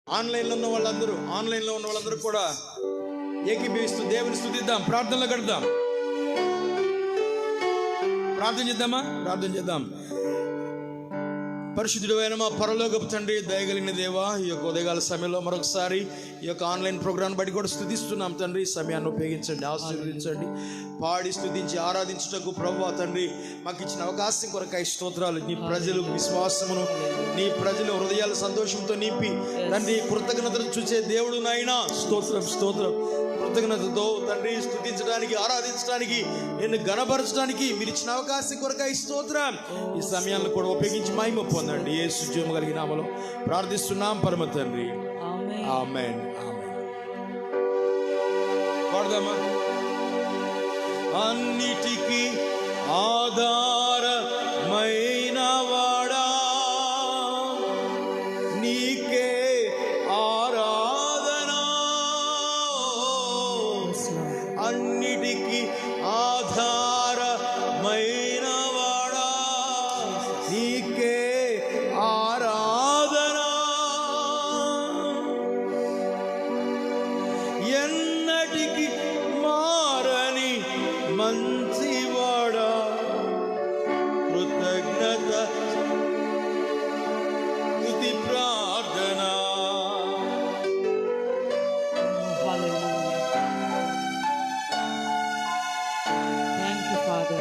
ఆన్లైన్లో ఉన్న వాళ్ళందరూ కూడా ఏకీభవిస్తూ దేవుని స్తుతిద్దాం, ప్రార్థనలో గడుద్దాం. ప్రార్థన చేద్దాం. పరిశుద్ధుడైన మా పరలోకపు తండ్రి, దయగలిగిన దేవా, ఈ యొక్క ఉదయకాల సమయంలో మరొకసారి ఈ యొక్క ఆన్లైన్ ప్రోగ్రాం బట్టి కూడా స్తుతిస్తున్నాం తండ్రి. సమయాన్ని ఉపయోగించండి, ఆశీర్వదించండి. పాడి స్తుతించి ఆరాధించుటకు ప్రభువా తండ్రి మాకు ఇచ్చిన అవకాశం కొరకై స్తోత్రాలు. నీ ప్రజలు విశ్వాసమును, నీ ప్రజలు హృదయాల సంతోషంతో నింపి తండ్రి కృతజ్ఞతలు చూసే దేవుడు నాయనా. స్తోత్రం కృతజ్ఞతతో తండ్రి స్తుతించడానికి, ఆరాధించడానికి, నిన్ను గణపరచడానికి మీరు ఇచ్చిన అవకాశం కొరకై స్తోత్రం. ఈ సమయాన్ని కూడా ఉపయోగించి మహిమ పొందండి. యేసు జీవము కలిగిన నామములో ప్రార్థిస్తున్నాం పరమ తండ్రి, ఆమేన్. పాడదామా? అన్నిటికీ ఆధారమైన వాడా, నీకే ఆరాధన. అన్నిటికీ ఆధారమైన వాడా, నీకే ఆరాధన. ఎన్నటికి మారని మంచివాడా, కృతజ్ఞత స్తుతి ప్రార్థన. Thank you, Father.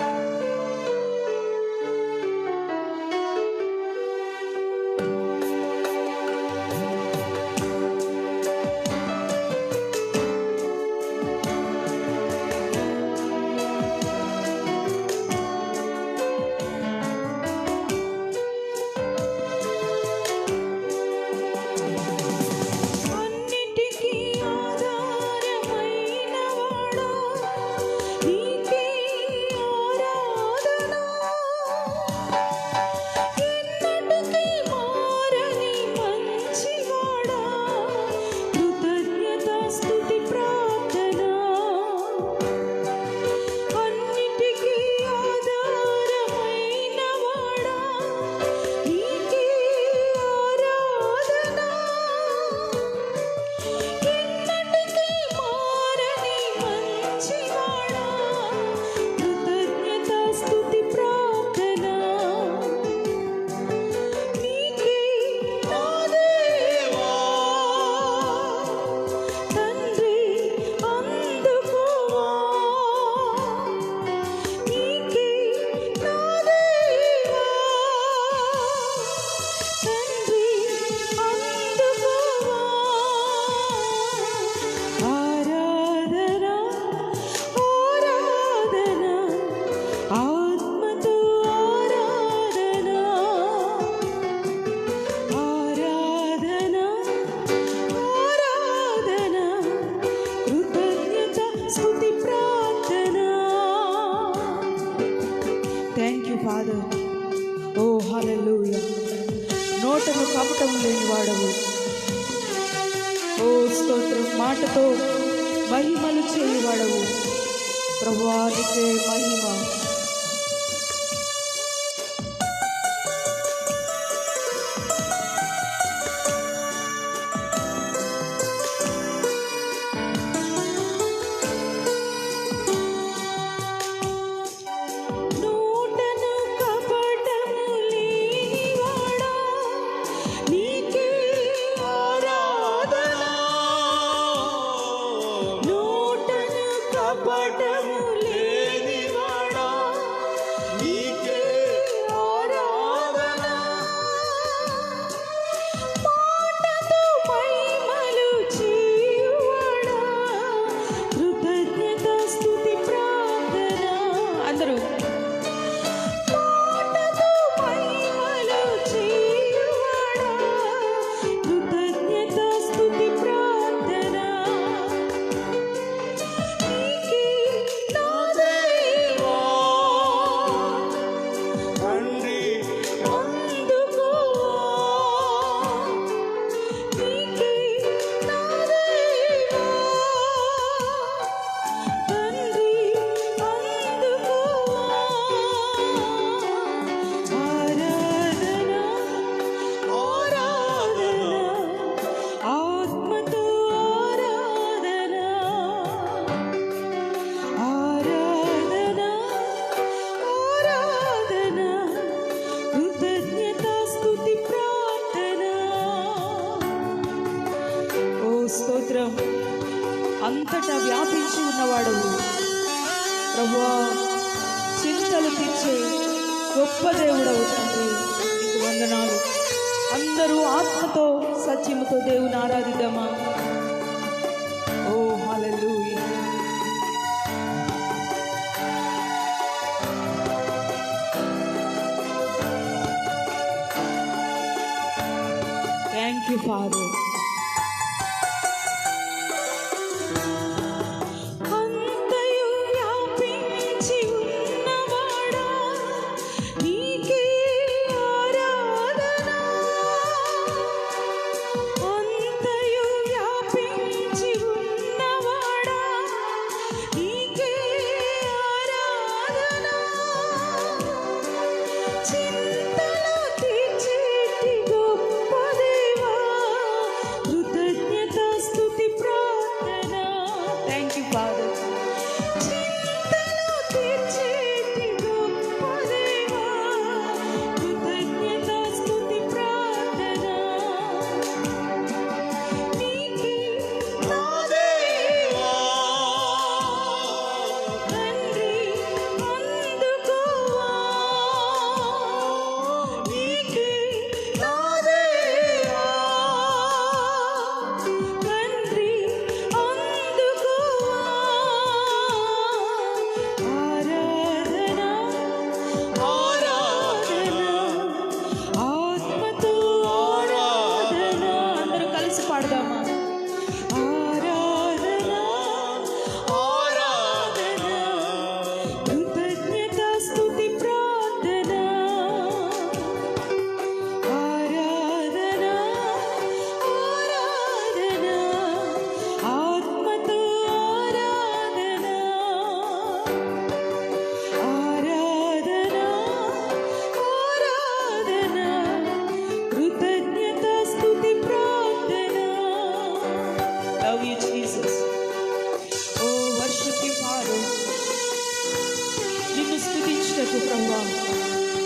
అన్నిటికీ ఆధారమైన వాడా, నీకే ఆరాధన. ఎన్నటికీ మారని మంచివాడా, కృతజ్ఞత స్తుతి ప్రార్థన. అన్నిటికీ ఆధారమైన వాడా, నీకే ఆరాధన. ఎన్నటికీ మారని మంచివాడా, కృతజ్ఞత స్తుతి ప్రార్థన. నీకే నా దేవా తండ్రి అందుకోవా. నీకే నా దేవా తండ్రి అందుకోవా. ఆరాధన ఆరాధన ఆత్మతో ఆరాధన. ఆరాధన ఆరాధన కృతజ్ఞత స్తుతి ప్రార్థన. Thank you father. ఓ హల్లెలూయా. నోటము కపటము లేని వాడవు. ఓ స్తోత్రం. మాటతో మహిమలు చేయవాడవు. ప్రభువా నీకే మహిమ. నూటను కపటము లేనివాడా, నీకే ఆరాధన. నూటను కపటము లేనివాడా, స్తోత్రం. అంతటా వ్యాపించి ఉన్నవాడవు ప్రభువా, చింతలు తీర్చే గొప్ప దేవుడవు తండ్రి, నీకు వందనాలు. అందరూ ఆత్మతో సత్యముతో దేవుని ఆరాధిద్దామా. ఓ హల్లెలూయా. Thank you father.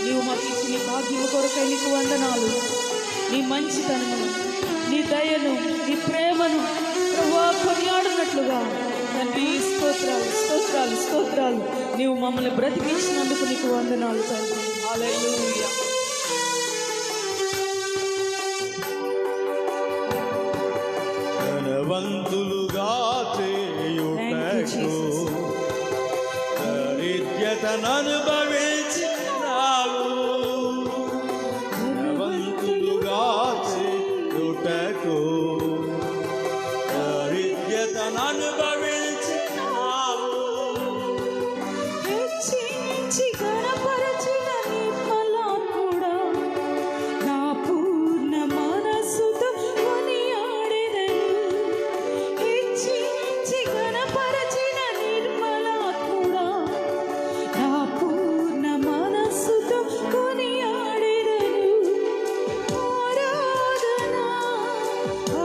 నీవు మాకు ఇచ్చిన భాగ్యము కొరకై నీకు వందనాలు. నీ మంచితనమును, నీ దయను, నీ ప్రేమను ప్రభువా కొనియాడినట్లుగా తండ్రి స్తోత్రాలు స్తోత్రాలు స్తోత్రాలు. నీవు మమ్మల్ని బ్రతికించినందుకు నీకు వందనాలు తండ్రి. హల్లెలూయా. ధనవంతులుగా చేయుటకు దరిద్రతను అనుభవించినావు. ధనవంతులుగా చేయుటకు దరిద్రతను అనుభవించినావు. హెచ్చించి గణపరచిన నిర్మలాత్ముడా, నా పూర్ణ మనస్సుతో కొనియాడెదను. హెచ్చించి గణపరచిన నిర్మలాత్ముడా, నా పూర్ణ మనస్సుతో కొనియాడెదను. ఆరాధన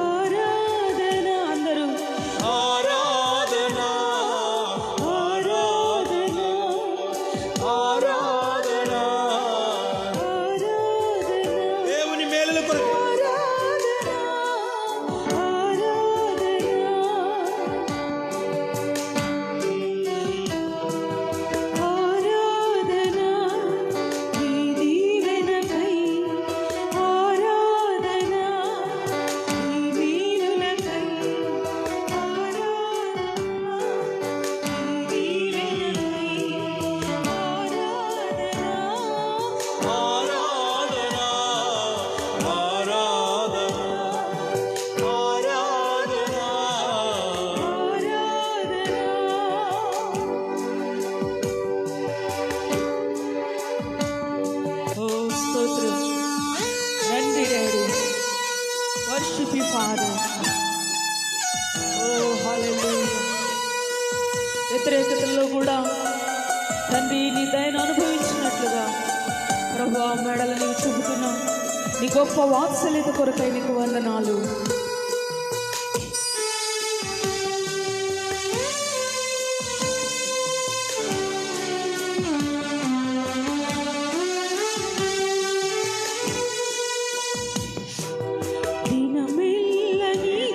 ఆరాధన అందరూ ఆరాధన ఆరాధన ఆరాధన దేవుని మేలుల కొరకు worship you, Father. Oh, hallelujah. వ్యతిరేకతల్లో కూడా తండ్రి నీ దయను అనుభవించినట్లుగా ప్రభువా మెడలు నీవు చూపుతున్నా నీ గొప్ప వాత్సల్యత కొరకై నీకు వందనాలు.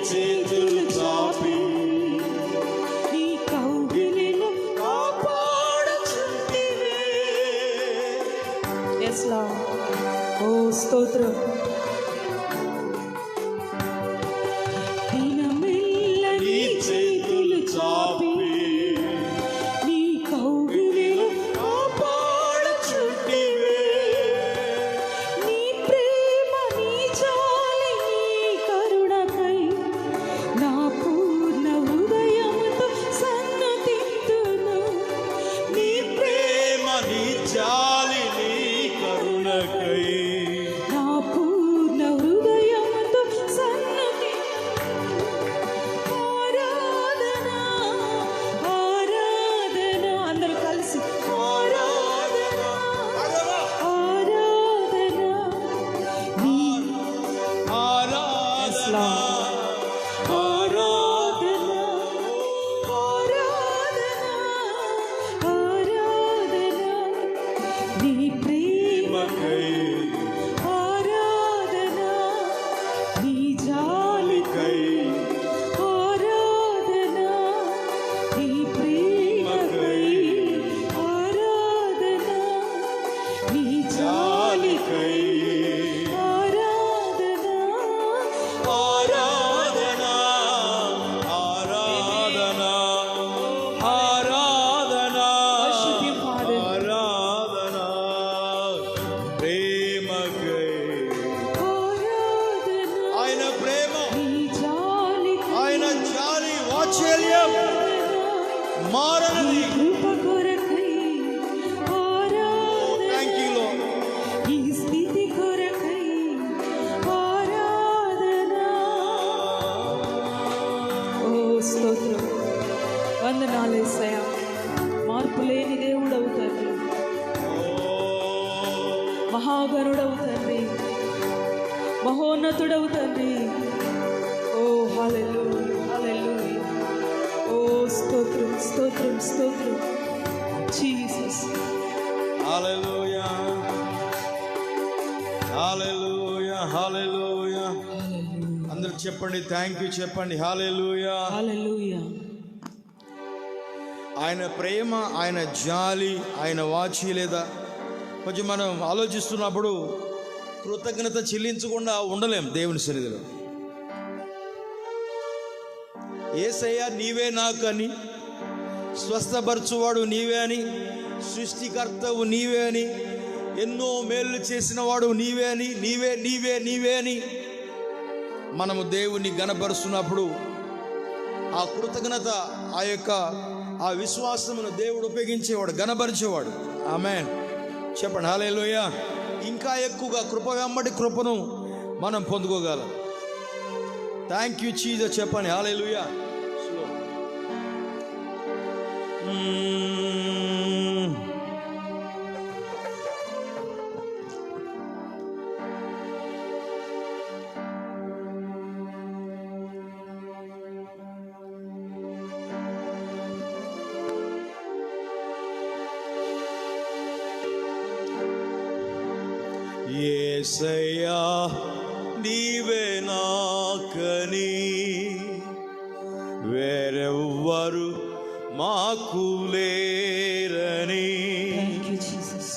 చేతులు చాపి వాత్సల్యం మారనిది. కృప కొరకై ఆరాధన, థ్యాంక్ యూ లార్డ్. ఈ స్థితి కొరకై ఆరాధన. ఓ స్తోత్రం, వందనాలు యేసయ్యా. మార్పు లేని దేవుడవు తండ్రి, మహాగరుడవు తండ్రి, మహోన్నతుడవు తండ్రి. ఓ హల్లెలూయా, హల్లెలూయా. ఓ స్తోత్రం, స్తోత్రం, స్తోత్రం జీసస్. హల్లెలూయా, హల్లెలూయా, హల్లెలూయా. అందరూ చెప్పండి, థ్యాంక్ యూ చెప్పండి. హల్లెలూయా, హల్లెలూయా. ఆయన ప్రేమ, ఆయన జాలి, ఆయన వాత్సల్యత కొంచెం మనం ఆలోచిస్తున్నప్పుడు కృతజ్ఞత చెల్లించకుండా ఉండలేం దేవుని సన్నిధిలో. యేసయ్యా నీవే నాకని, స్వస్థపరచువాడు నీవే అని, సృష్టికర్తవు నీవే అని, ఎన్నో మేలు చేసిన వాడు నీవే అని, నీవే నీవే నీవే అని మనము దేవుని గణపరుస్తున్నప్పుడు ఆ కృతజ్ఞత, ఆ విశ్వాసమును దేవుడు ఉపయోగించేవాడు, గణపరిచేవాడు. ఆమేన్ చెప్పండి. హల్లెలూయా. ఇంకా ఎక్కువగా కృప వెంబడి కృపను మనం పొందుకోగలం. థ్యాంక్ యూ జీసస్ చెప్పండి. హల్లెలూయా. యేసయ్యా నీవే నాకని, వేరెవ్వరు మాకు లేరని, థ్యాంక్ యూ జీసస్.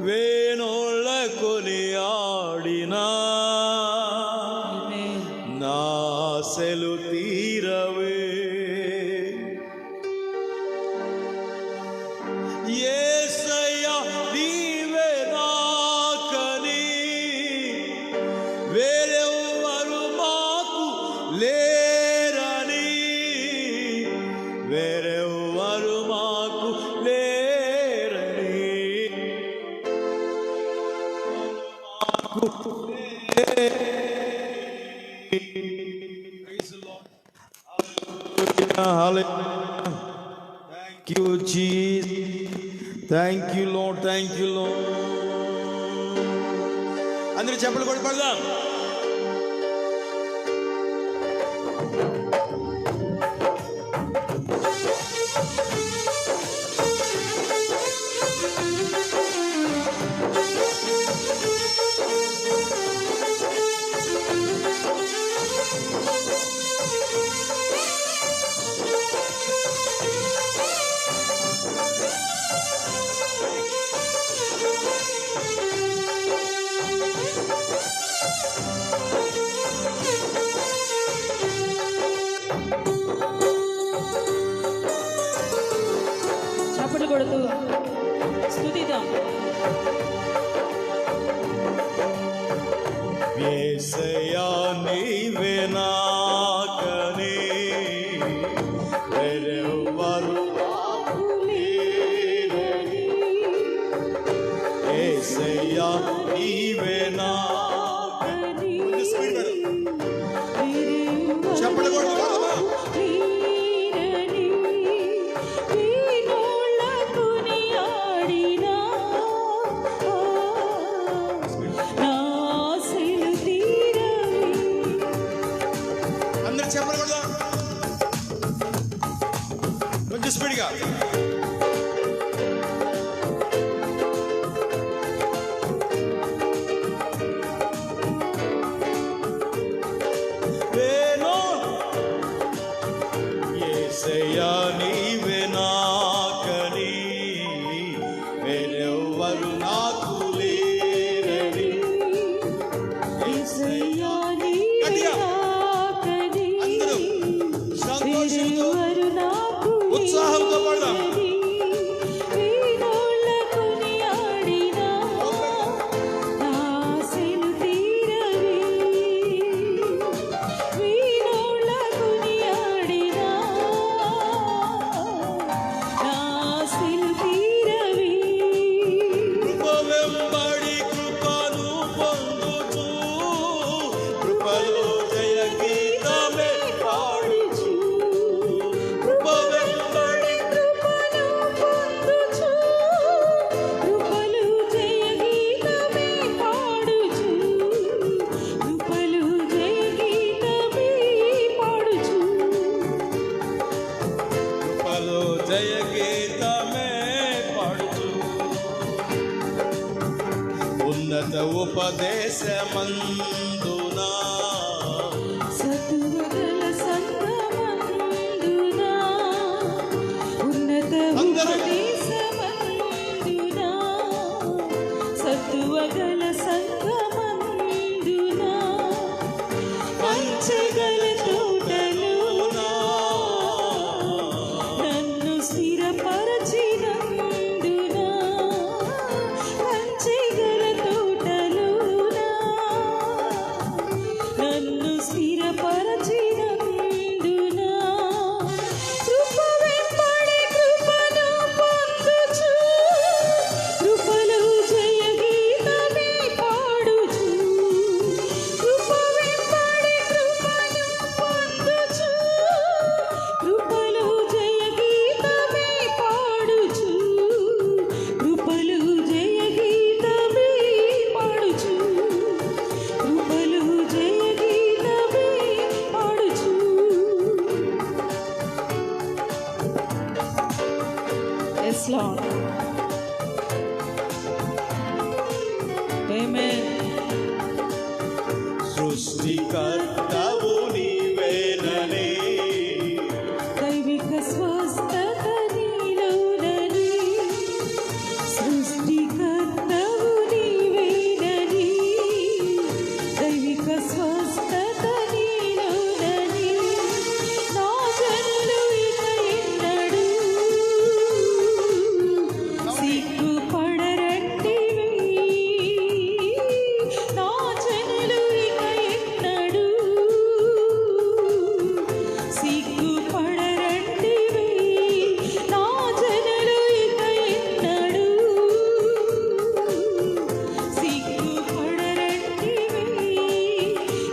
వేణోళ్ళ కొనియాడినా ఆమేన్. నా ఆశలు తీరవే. యేసయ్యా నీవే నాకని, వేరెవ్వరు మాకు లేరని, వేరెవ్వరు మాకు లేరని, thank you Jesus, thank you lord, thank you lord. అందరూ చెప్పలు కొడి పడదాం. చప్పట్లు కొడుతూ స్తుతిద్దాం. యేసయ్యా నీవే నాకని, వేరెవ్వరు మాకు లేరని, యేసయ్యా నీవే నాకని. చెప్పలు కొడు పడదామా? తీరని, వీణోళ్ళ కొనియాడినా, నా ఆశలు తీరవి. అందరు చెప్పలు కొడదాం కొంచెం స్పీడ్గా. యేసయ్యా నీవే నాకని, వేరెవ్వరు నాకు లేరని, యేసయ్యా నీవే నాకని, అందరూ సంతోషంతో వేరెవరు నాకు ఉత్సాహంతో పడదాం. లేరని, వీణోళ్ళ కొనియాడినా, నా ఆశలు తీరవి. వీణోళ్ళ కొనియాడినా, జయ గీతమే పాడుచు ఉన్నత ఉపదేశమందునా సత్తువగల సంగమందునా ఉన్నత ఉపదేశమందునా సత్తువగల సంగమందునా పంచగల తోటలోనా నన్ను స్థిరపరచినందునా పంచగల తోటలోనా నన్ను స్థిరపరచినందునా కృప వెంబడి కృపను పొందుచు కృపలో జయ గీతమే పాడుచు కృప వెంబడి కృపను పొందుచు కృపలో జయ గీతమే పాడుచు కృపలో జయ గీతమే పాడుచు కృపలో జయ గీతమే పాడుచు. Yes, Lord. Amen. సృష్టికర్తవు నీవేనని దైవిక స్వస్థత నీలోనని సృష్టికర్తవు నీవేనని దైవిక స్వస్థత నీలోనని నా జనులు ఇక ఎన్నడూ సిగ్గుపడరంటివి నా జనులు ఇక ఎన్నడూ సిగ్గుపడరంటివి నా జనులు ఇక ఎన్నడూ సిగ్గుపడరంటివి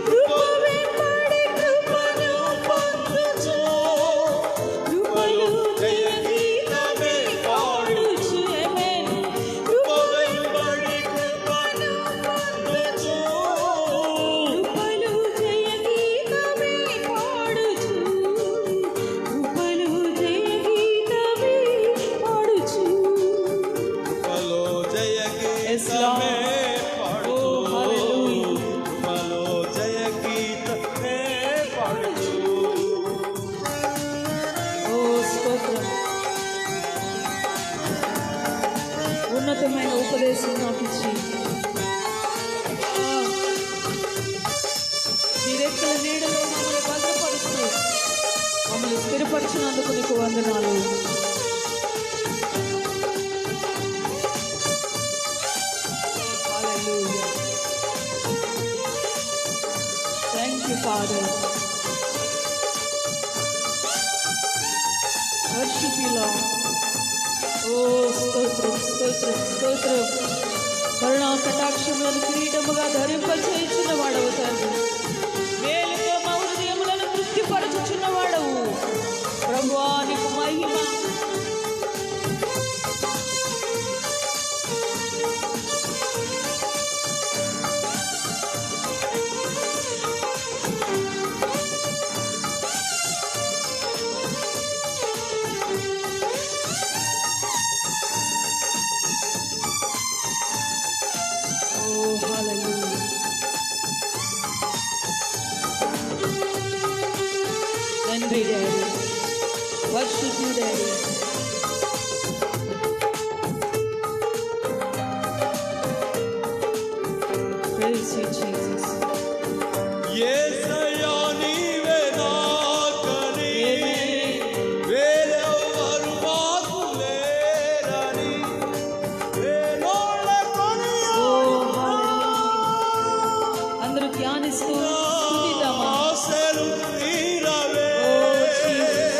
కృప వెంబడి కృపను పొందుచు కృపలో జయ గీతమే పాడుచు ఆమేన్ కృప వెంబడి కృపను పొందుచు కృపలో జయ గీతమే పాడుచు కృపలో జయ గీతమే పాడుచు కృపలో జయ Yes, Lord. గీతమే పాడుచు Oh, hallelujah. కృపలో జయ గీతమే పాడుచు ఓ స్తోత్రం ఉన్నతమైన ఉపదేశం నాకు ఇచ్చి నీ రెక్కల నీడలో మమ్మల్ని భద్రపరుస్తూ మమ్మల్ని స్థిరపరిచినందుకు నీకు వందనాలు. Hallelujah. Thank you, Father. Worship you, Lord. Oh, స్తోత్రం స్తోత్రం స్తోత్రం కరుణా కటాక్షములను కిరీటముగా ధరింపచేయుచున్న వాడవు తండ్రి. మేలుతో మా హృదయములను తృప్తిపరచుచున్న వాడవు ప్రభువా, నీకు మహిమ. Oh, hallelujah. తండ్రి daddy, worship you, Daddy. Praise you, Jesus. యేసయ్యా నీవే నాకని Amen. వేరెవ్వరు మాకు లేరని వేనోళ్ళ కొనియాడుతా. Oh, hallelujah. అందరూ ధ్యానిస్తూ స్తుతిద్దామా? ఆశలు తీరవే. Oh, Jesus.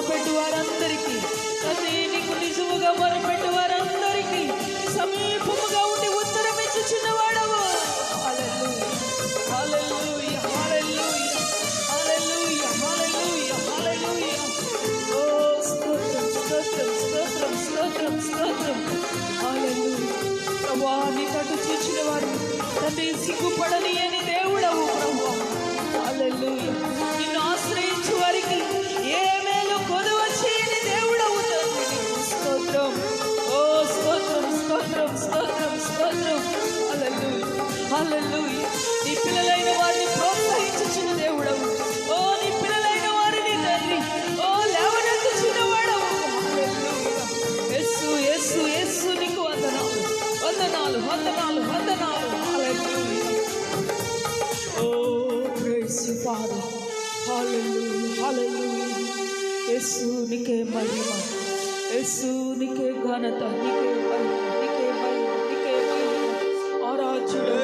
మొరపెట్టు వారందరికీ తండ్రి, నీకు నిజముగా మొరపెట్టు వారందరికీ సమీపముగా ఉండి ఉత్తరం ఇచ్చుచున్నవాడవు. హల్లెలూయా, హల్లెలూయా, హల్లెలూయా, హల్లెలూయా, హల్లెలూయా. ఓ స్తోత్రం, స్తోత్రం, స్తోత్రం, స్తోత్రం, స్తోత్రం. హల్లెలూయా. ప్రభువా, నీ తట్టు చూచిన వారు తండ్రి సిగ్గుపడని అని దేవుడవు ప్రభువా. హల్లెలూయా. నిన్ను ఆశ్రయించు వారికి ఏ మేలు కొదువ చేయని దేవుడవు తండ్రి. నీకు స్తోత్రం. ఓ స్తోత్రం, స్తోత్రం, స్తోత్రం, స్తోత్రం. హల్లెలూయా, హల్లెలూయా. నీ పిల్లలైన వారిని ప్రోత్సహించుచున్న దేవుడవు. ఓ నీ పిల్లలైన వారిని తండ్రి ఓ లేవనెత్తుచున్న వాడవు. హల్లెలూయా. యేసు, యేసు, యేసు, నీకు వందనాలు, వందనాలు, వందనాలు, వందనాలు. హల్లెలూయా. ఓ ప్రైజ్ యు ఫాదర్. హల్లెలూయా, హల్లెలూయా. యేసు నీకే మహిమ, యేసు నీకే ఘనత, నీకే మహిమ, నీకే మహిమ, నీకే మహిమ. ఆరాధ్యుడు.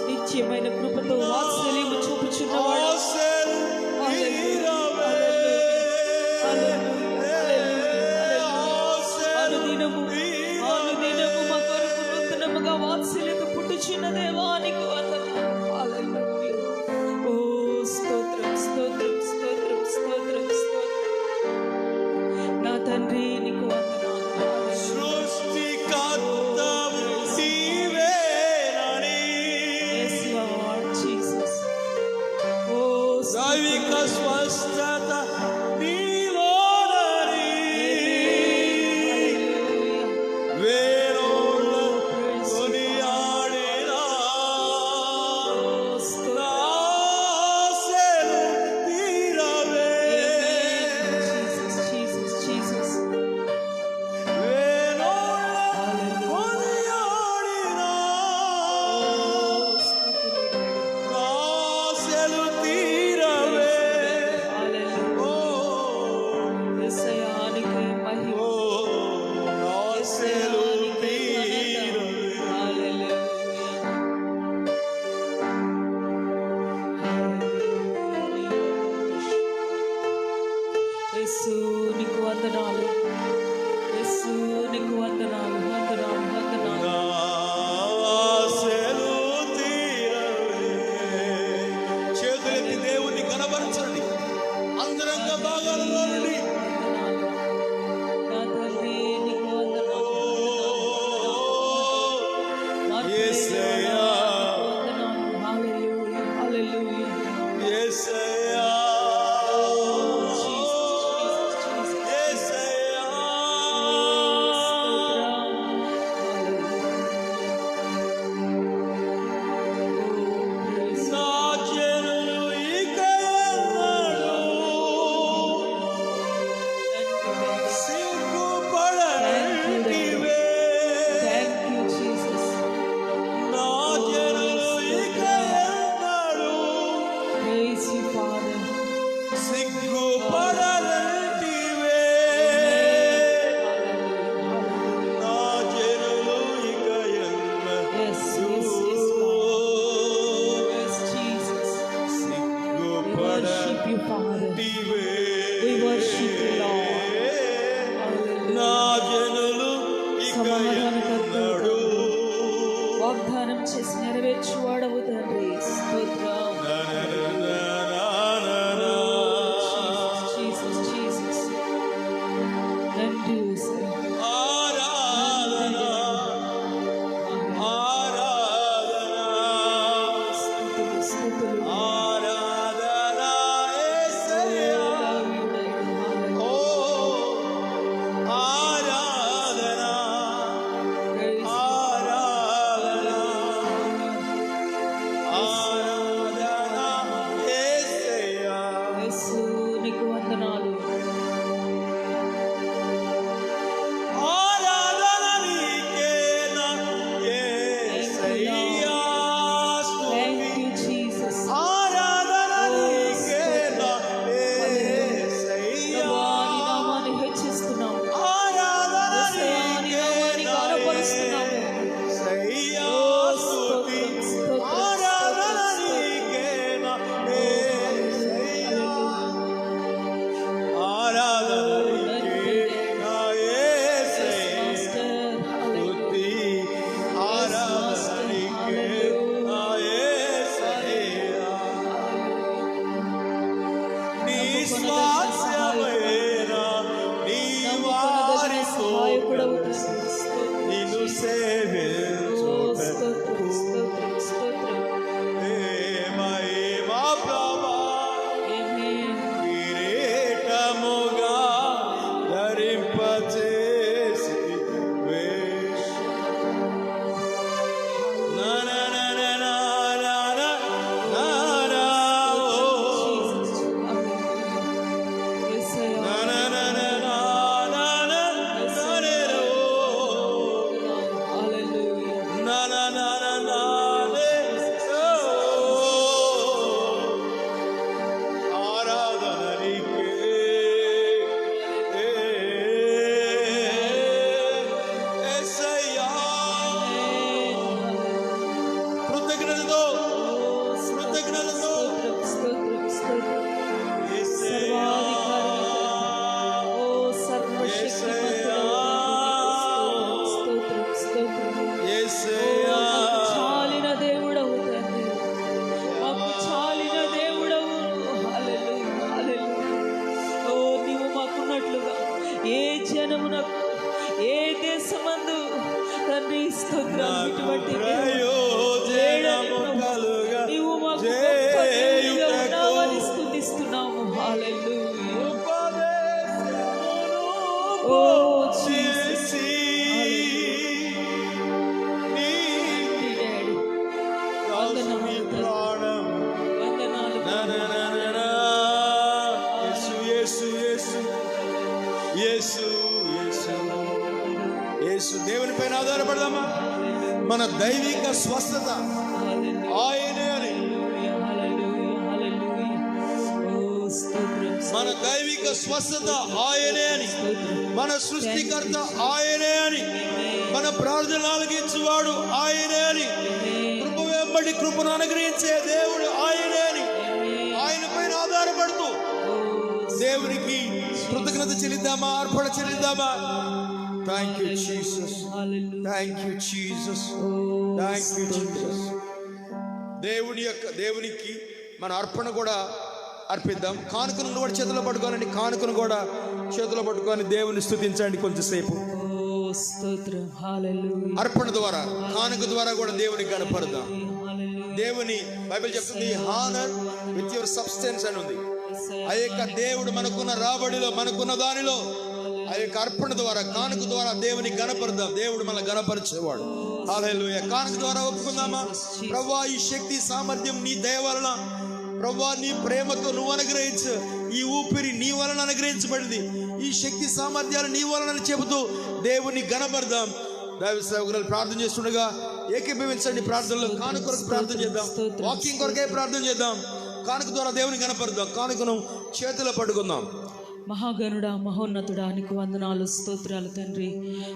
నిత్యమైన కృపతో వాత్సల్యము చూపుచున్నవాడు. అనుదినము అనుదినము మా కొరకు నూతనముగా వాత్సల్యత పుట్టుచున్న దేవానికి వందనాలు. హల్లెలూయా. ఓ స్తోత్రం, స్తోత్రం, స్తోత్రం, స్తోత్రం, స్తోత్రం. నా తండ్రి నీకు వందనాలు. దైవిక స్వస్థత నీలోనని వేరోళ్ళ కొనియాడినా నా ఆశలు తీరవే. వేరోళ్ళ కొనియాడినా నా ఆశలు తీరవే. యేసు నీకు వందనాలు, యేసు నీకు వందనాలు, వందనాలు, వందనాలు. చేతులెత్తి దేవుణ్ణి కనబరచండి. అంతరంగ భాగాలలో నుండి నా తండ్రి నీకు వందనాలు. యేసయ్యా, వందనాలు. హల్లెలూయా, హల్లెలూయా. యేసయ్యా, యేసయ్యా. నా జనులు ఇక ఎన్నడూ సిగ్గుపడరంటివే. నా జనులు ఇక ఎన్నడూ సిగ్గుపడరంటివే. నా జనులు ఇక ఎన్నడూ సిగ్గుపడరంటివే. నా జనులు ఇక ఎన్నడూ వాగ్దానం చేసి నెరవేర్చువాడవు తండ్రి. స్తోత్రం. Jesus, Jesus. తండ్రి యేసయ్యా. ఆరాధన, ఆరాధన, స్తుతులు, స్తుతులు. ఆరాధన యేసయ్యా. ఓ విశ్వాసమైన నీ వారితో నిన్ను సేవించుటకు మహిమా ప్రభా కిరీటముగా ధరింపచేసి దేవుని పైన ఆధారపడదామా? మన దైవిక స్వస్థత ఆయనే అని, మన దైవిక స్వస్థత ఆయనే అని, మన సృష్టికర్త ఆయనే అని, మన ప్రార్థన ఆలకించువాడు ఆయనే అని, కృప వెంబడి కృపను అనుగ్రహించే దేవుడు ఆయనే అని, ఆయన పైన ఆధారపడుతూ దేవునికి కృతజ్ఞత చెల్లిద్దామా, అర్పణ చెల్లిద్దామా? Thank you, Jesus. Thank you, Jesus. Thank you, Jesus. దేవునికి మన అర్పణ కూడా అర్పిద్దాం. కానుకను కూడా చేతిలో పట్టుకోవాలండి. కానుకను కూడా చేతిలో పట్టుకొని దేవుని స్తుతించండి కొంచెంసేపు. అర్పణ ద్వారా, కానుక ద్వారా కూడా దేవునికి కనపడదాం. దేవుని బైబిల్ చెప్తుంది హానర్ విత్ యువర్ సబ్స్టెన్స్ అని ఉంది. ఆ యొక్క దేవుడు మనకున్న రాబడిలో, మనకున్న దానిలో ఆ యొక్క అర్పణ ద్వారా, కానుక ద్వారా దేవుని గణపరుద్దాం. దేవుడు మన గణపరిచేవాడు. హల్లెలూయా. కానుక ద్వారా ఒప్పుకుందామా? ప్రభువా, ఈ శక్తి సామర్థ్యం నీ దయ వలన, ప్రభువా నీ ప్రేమతో నువ్వు అనుగ్రహించు. ఈ ఊపిరి నీ వలన అనుగ్రహించబడింది. ఈ శక్తి సామర్థ్యాలు నీ వలన చెబుతూ దేవుని గణపరుద్దాం. దైవ సేవకులు ప్రార్థన చేస్తుండగా ఏకీభవించండి. ప్రార్థనలో కానుక కొరకు ప్రార్థన చేద్దాం. వాకింగ్ కొరకే ప్రార్థన చేద్దాం. కానుక ద్వారా దేవుని గణపరుద్దాం. కానుకను చేతిలో పట్టుకుందాం. మహాగణుడా, మహోన్నతుడా, నీకు వందనాలు, స్తోత్రాలు తండ్రి.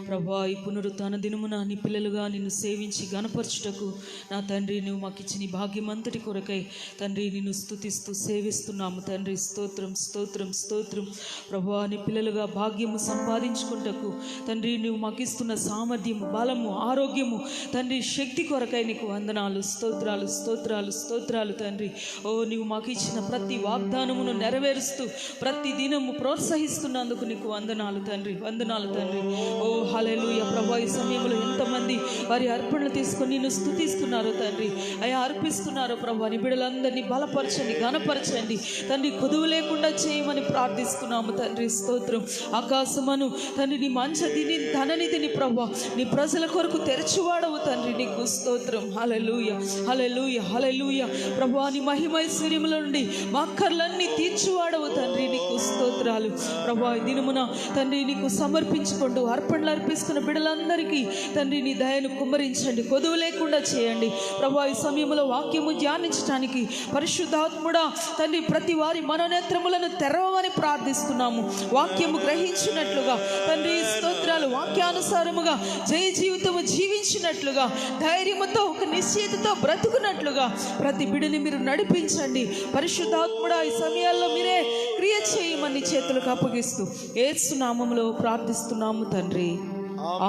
ప్రభా, ఈ పునరుత్థాన దినమున నీ పిల్లలుగా నిన్ను సేవించి గణపరచుటకు నా తండ్రి నువ్వు మాకు ఇచ్చిన భాగ్యమంతటి కొరకై తండ్రి నిన్ను స్తుతిస్తూ సేవిస్తున్నాము తండ్రి. స్తోత్రం, స్తోత్రం, స్తోత్రం. ప్రభా, నీ పిల్లలుగా భాగ్యము సంపాదించుకుంటకు తండ్రి నువ్వు మాకు ఇస్తున్న సామర్థ్యము, బలము, ఆరోగ్యము తండ్రి, శక్తి కొరకై నీకు వందనాలు, స్తోత్రాలు, స్తోత్రాలు, స్తోత్రాలు తండ్రి. ఓ నీవు మాకు ఇచ్చిన ప్రతి వాగ్దానమును నెరవేరుస్తూ ప్రతి దినము ప్రోత్సహిస్తున్నందుకు నీకు వందనాలు తండ్రి, వందనాలు తండ్రి. ఓ హల్లెలూయా. ప్రభా, ఈ సమయంలో ఎంతమంది వారి అర్పణలు తీసుకొని నిన్ను స్తుతిస్తున్నారు తండ్రి, అయా అర్పిస్తున్నారు ప్రభా. నీ బిడ్డలందరినీ బలపరచండి, ఘనపరచండి తండ్రి, కొదువు లేకుండా చేయమని ప్రార్థిస్తున్నాము తండ్రి. స్తోత్రం. ఆకాశమను తండ్రి నీ మంచదిని ధననిధిని ప్రభా నీ ప్రజల కొరకు తెరచువాడవు తండ్రి, నీకు స్తోత్రం. హల్లెలూయా, హల్లెలూయా, హల్లెలూయా. ప్రభా, నీ మహిమైశ్వర్యముల నుండి మా అక్కర్లన్నీ తీర్చువాడవు తండ్రి, నీకు స్తోత్రాలు. ప్రభా, ఈ దినమున తండ్రి నీకు సమర్పించుకుంటూ అర్పణలు అర్పిస్తున్న బిడ్డలందరికీ తండ్రి నీ దయను కుమ్మరించండి, కొదువు లేకుండా చేయండి ప్రభా. ఈ సమయంలో వాక్యము ధ్యానించడానికి పరిశుద్ధాత్ముడా తండ్రి ప్రతి వారి మనోనేత్రములను తెరవమని ప్రార్థిస్తున్నాము. వాక్యము గ్రహించినట్లుగా తండ్రి స్తోత్రాలు, వాక్యానుసారముగా జయ జీవితము జీవించినట్లుగా, ధైర్యముతో ఒక నిశ్చయితతో బ్రతుకున్నట్లుగా ప్రతి బిడ్డని మీరు నడిపించండి. పరిశుద్ధాత్ముడా, ఈ సమయాల్లో మీరే క్రియ చేయమని చేతులకు అప్పగిస్తూ యేసు నామములో ప్రార్థిస్తున్నాము తండ్రి.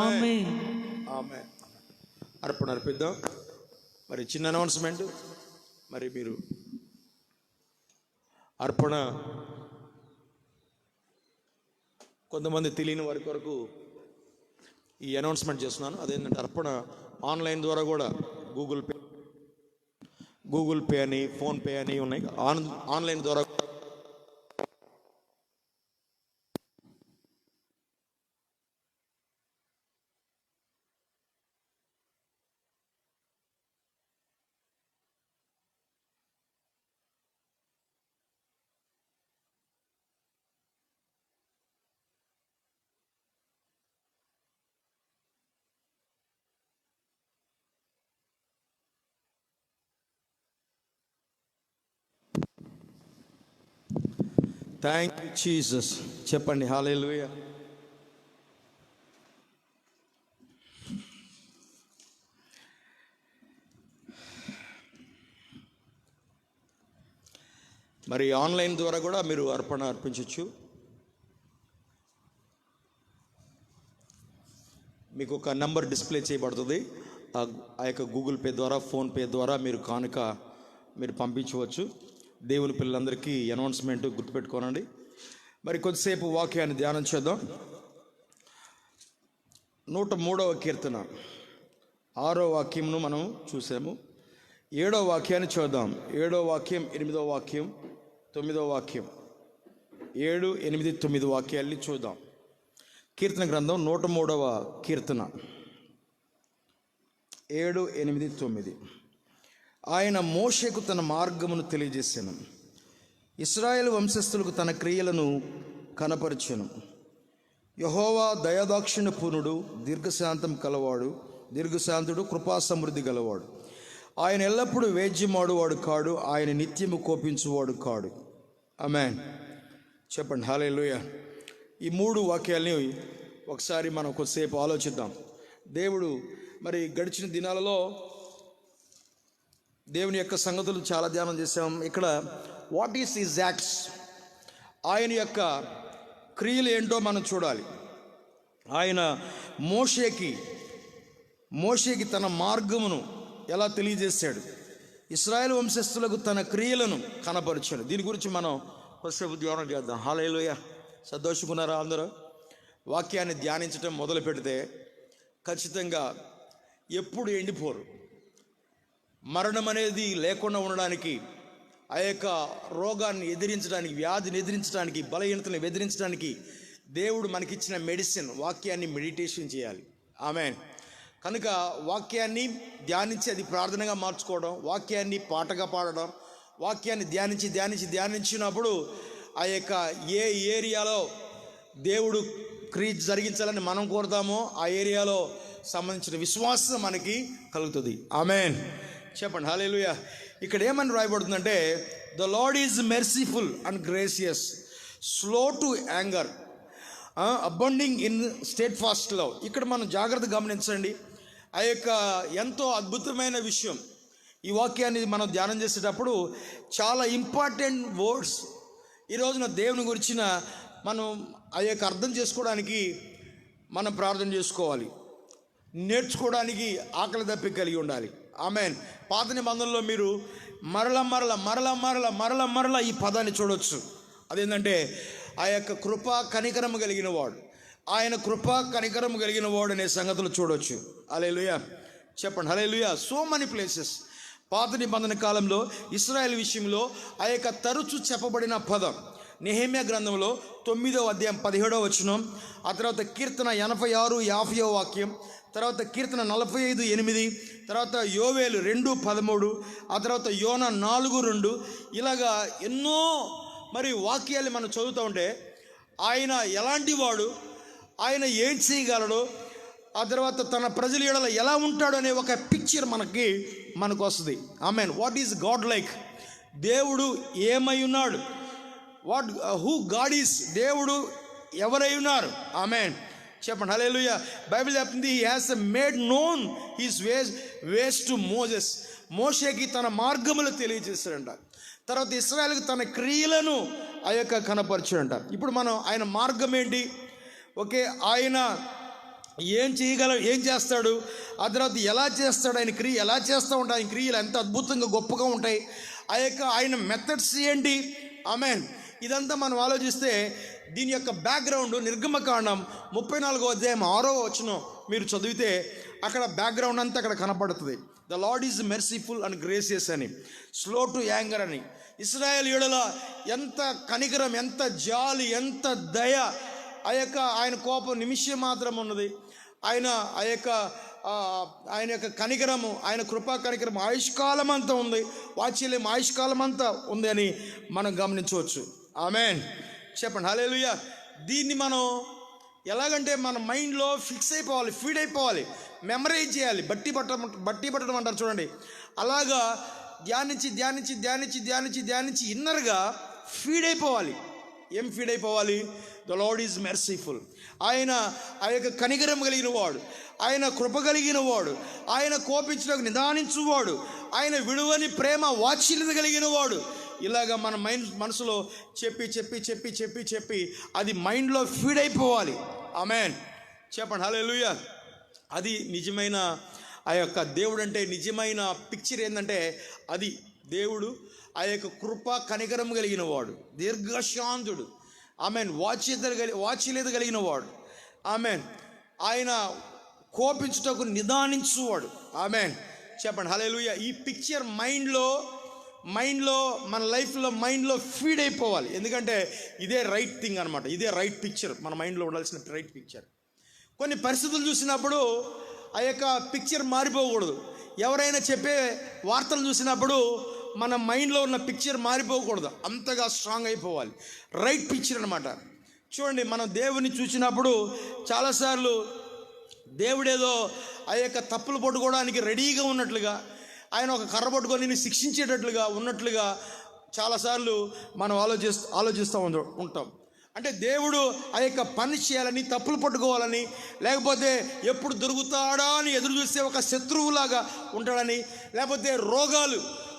ఆమేన్. ఆమేన్. అర్పణ అర్పిద్దాం. మరి చిన్న అనౌన్స్మెంట్, మరి మీరు అర్పణ కొంతమంది తెలియని వారి కొరకు ఈ అనౌన్స్మెంట్ చేస్తున్నాను. అదేంటంటే అర్పణ ఆన్లైన్ ద్వారా కూడా గూగుల్ పే అని, ఫోన్పే అని ఉన్నాయి. ఆన్లైన్ ద్వారా థ్యాంక్ యూ జీసస్ చెప్పండి. హల్లెలూయా. మరి ఆన్లైన్ ద్వారా కూడా మీరు అర్పణ అర్పించవచ్చు. మీకు ఒక నంబర్ డిస్ప్లే చేయబడుతుంది. ఆ యొక్క గూగుల్ పే ద్వారా, ఫోన్పే ద్వారా మీరు కానుక మీరు పంపించవచ్చు. దేవుని పిల్లలందరికీ అనౌన్స్మెంట్ గుర్తుపెట్టుకోనండి. మరి కొద్దిసేపు వాక్యాన్ని ధ్యానం చేద్దాం. 103వ కీర్తన 6వ వాక్యంను మనం చూసాము. 7వ వాక్యాన్ని చూద్దాం. 7వ వాక్యం, 8వ వాక్యం, 9వ వాక్యం, 7, 8, 9 వాక్యాల్ని చూద్దాం. కీర్తన గ్రంథం 103వ కీర్తన 7, 8, 9. ఆయన మోషేకు తన మార్గమును తెలియజేసాను, ఇశ్రాయేలు వంశస్థులకు తన క్రియలను కనపరిచెను. యెహోవా దయాదాక్షిణ్య పూర్ణుడు, దీర్ఘశాంతుడు, కృపా సమృద్ధి గలవాడు. ఆయన ఎల్లప్పుడూ వేద్యమాడువాడు కాడు, ఆయన నిత్యము కోపించువాడు కాడు. ఆమేన్. చెప్పండి హల్లెలూయా. ఈ 3 వాక్యాల్ని ఒకసారి మనం కొద్దిసేపు ఆలోచిద్దాం. దేవుడు మరి గడిచిన దినాలలో దేవుని యొక్క సంగతులు చాలా ధ్యానం చేసాం. ఇక్కడ వాట్ ఈస్ హిస్ యాక్ట్స్, ఆయన యొక్క క్రియలు ఏంటో మనం చూడాలి. ఆయన మోషేకి తన మార్గమును ఎలా తెలియజేశాడు, ఇశ్రాయేలు వంశస్థులకు తన క్రియలను కనపరిచాడు. దీని గురించి మనం కొద్దిసేపు ధ్యానం చేద్దాం. హల్లెలూయా. సంతోషకున్నారా అందరూ? వాక్యాన్ని ధ్యానించడం మొదలు పెడితే ఖచ్చితంగా ఎప్పుడు ఎండిపోరు. మరణం అనేది లేకుండా ఉండడానికి, ఆ యొక్క రోగాన్ని ఎదిరించడానికి, వ్యాధిని ఎదిరించడానికి, బలహీనతను ఎదిరించడానికి దేవుడు మనకిచ్చిన మెడిసిన్ వాక్యాన్ని మెడిటేషన్ చేయాలి. ఆమేన్. కనుక వాక్యాన్ని ధ్యానించి అది ప్రార్థనగా మార్చుకోవడం, వాక్యాన్ని పాటగా పాడడం, వాక్యాన్ని ధ్యానించినప్పుడు ఆ యొక్క ఏ ఏరియాలో దేవుడు క్రియ జరిగించాలని మనం కోరుతామో ఆ ఏరియాలో సంబంధించిన విశ్వాసం మనకి కలుగుతుంది. ఆమేన్. చెప్పండి హల్లెలూయా. ఇక్కడ ఏమని రాయబడుతుందంటే, the Lord is merciful and gracious, slow to anger, abounding in steadfast love. ఇక్కడ మనం జాగ్రత్త గమనించండి. ఆ యొక్క ఎంతో అద్భుతమైన విషయం. ఈ వాక్యాన్ని మనం ధ్యానం చేసేటప్పుడు చాలా ఇంపార్టెంట్ వర్డ్స్ ఈ రోజున దేవుని గురించిన మనం ఆ యొక్క అర్థం చేసుకోవడానికి మనం ప్రార్థన చేసుకోవాలి. నేర్చుకోవడానికి ఆకలి దప్పిక కలిగి ఉండాలి. ఆమేన్. పాత నిబంధనలో మీరు మరల ఈ పదాన్ని చూడవచ్చు. అదేంటంటే ఆ యొక్క కృపా కనికరము కలిగిన వాడు, ఆయన కృపా కనికరము కలిగిన వాడు అనే సంగతులు చూడవచ్చు. హల్లెలూయా. చెప్పండి హల్లెలూయా. సో మెనీ ప్లేసెస్ పాత నిబంధన కాలంలో ఇశ్రాయేల్ విషయంలో ఆ యొక్క తరచు చెప్పబడిన పదం నెహెమ్యా గ్రంథంలో 9వ అధ్యాయం 17వ వచనం, ఆ తర్వాత కీర్తన 86, 50వ వాక్యం, తర్వాత కీర్తన 45, 8, తర్వాత యోవేలు 2, 13, ఆ తర్వాత యోనా 4, 2, ఇలాగా ఎన్నో మరి వాక్యాలు మనం చదువుతూ ఉంటే ఆయన ఎలాంటి వాడు, ఆయన ఏం చేయగలడు, ఆ తర్వాత తన ప్రజల ఎడల ఎలా ఉంటాడు అనే ఒక పిక్చర్ మనకు వస్తుంది. ఆమేన్. వాట్ ఈజ్ గాడ్ లైక్, దేవుడు ఏమై ఉన్నాడు, హూ గాడ్ ఈస్, దేవుడు ఎవరై ఉన్నారు. ఆమేన్. చెప్పండి హల్లెలూయా. బైబిల్ చెప్తుంది, he has made known his ways to Moses, మోషేకి తన మార్గములు తెలియజేస్తాడంట. తర్వాత ఇశ్రాయేలుకి తన క్రియలను ఆ యొక్క కనపరచాడంట. ఇప్పుడు మనం ఆయన మార్గం ఏంటి, ఓకే, ఆయన ఏం చేస్తాడు, ఆ తర్వాత ఎలా చేస్తాడు, ఆయన క్రియ ఎలా చేస్తూ ఉంటాయి, ఆయన క్రియలు ఎంత అద్భుతంగా గొప్పగా ఉంటాయి, ఆ యొక్క ఆయన మెథడ్స్ ఏంటి. ఆమేన్. ఇదంతా మనం ఆలోచిస్తే దీని యొక్క బ్యాక్గ్రౌండ్ నిర్గమకాండం 34వ అధ్యాయం 6వ వచనం మీరు చదివితే అక్కడ బ్యాక్గ్రౌండ్ అంతా అక్కడ కనపడుతుంది. The Lord is merciful and gracious అని, స్లో టు యాంగర్ అని. ఇశ్రాయేలు యెడల ఎంత కనికరం, ఎంత జాలి, ఎంత దయ, ఆయన కోపం నిమిషం మాత్రం ఉన్నది. ఆయన యొక్క కనికరము, ఆయన కృపా కనికరం ఆయుష్కాలం అంతా ఉంది, వాత్సల్యం ఆయుష్కాలం అంతా ఉంది అని మనం గమనించవచ్చు. ఆమేన్, చెప్పండి హల్లెలూయా. దీన్ని మనం ఎలాగంటే మన మైండ్లో ఫిక్స్ అయిపోవాలి, ఫీడ్ అయిపోవాలి, మెమరైజ్ చేయాలి. బట్టి పట్టడం అంటారు చూడండి, అలాగా ధ్యానించి ఇన్నర్గా ఫీడ్ అయిపోవాలి. ఏం ఫీడ్ అయిపోవాలి? The Lord is merciful. ఆయన ఆ యొక్క కనికరం కలిగిన వాడు, ఆయన కృప కలిగిన వాడు, ఆయన కోపించడానికి నిదానించువాడు, ఆయన విడువని ప్రేమ వాత్సల్యత కలిగిన వాడు. ఇలాగ మన మనసులో చెప్పి అది మైండ్లో ఫీడ్ అయిపోవాలి. ఆమేన్, చెప్పండి హల్లెలూయా. అది నిజమైన ఆ యొక్క దేవుడు అంటే నిజమైన పిక్చర్ ఏంటంటే అది దేవుడు ఆ యొక్క కృప కనికరం కలిగిన వాడు, దీర్ఘశాంతుడు. ఆమెన్, వాత్సల్యత కలిగిన వాడు. ఆమెన్, ఆయన కోపించుటకు నిదానించువాడు. ఆమెన్, చెప్పండి హల్లెలూయా. ఈ పిక్చర్ మైండ్లో మన లైఫ్లో మైండ్లో ఫీడ్ అయిపోవాలి. ఎందుకంటే ఇదే రైట్ థింగ్ అనమాట, ఇదే రైట్ పిక్చర్, మన మైండ్లో ఉండాల్సిన రైట్ పిక్చర్. కొన్ని పరిస్థితులు చూసినప్పుడు ఆ యొక్క పిక్చర్ మారిపోకూడదు. ఎవరైనా చెప్పే వార్తలు చూసినప్పుడు మన మైండ్లో ఉన్న పిక్చర్ మారిపోకూడదు, అంతగా స్ట్రాంగ్ అయిపోవాలి. రైట్ పిక్చర్ అనమాట. చూడండి, మనం దేవుని చూసినప్పుడు చాలాసార్లు దేవుడేదో ఆ యొక్క తప్పులు పట్టుకోవడానికి రెడీగా ఉన్నట్లుగా, ఆయన ఒక కర్ర పట్టుకొని నిన్ను శిక్షించేటట్లుగా ఉన్నట్లుగా చాలాసార్లు మనం ఆలోచిస్తూ ఉంటాం. అంటే దేవుడు ఆ యొక్క పని చేయాలని, తప్పులు పట్టుకోవాలని, లేకపోతే ఎప్పుడు దొరుకుతాడా అని ఎదురు చూస్తే ఒక శత్రువులాగా ఉంటాడని, లేకపోతే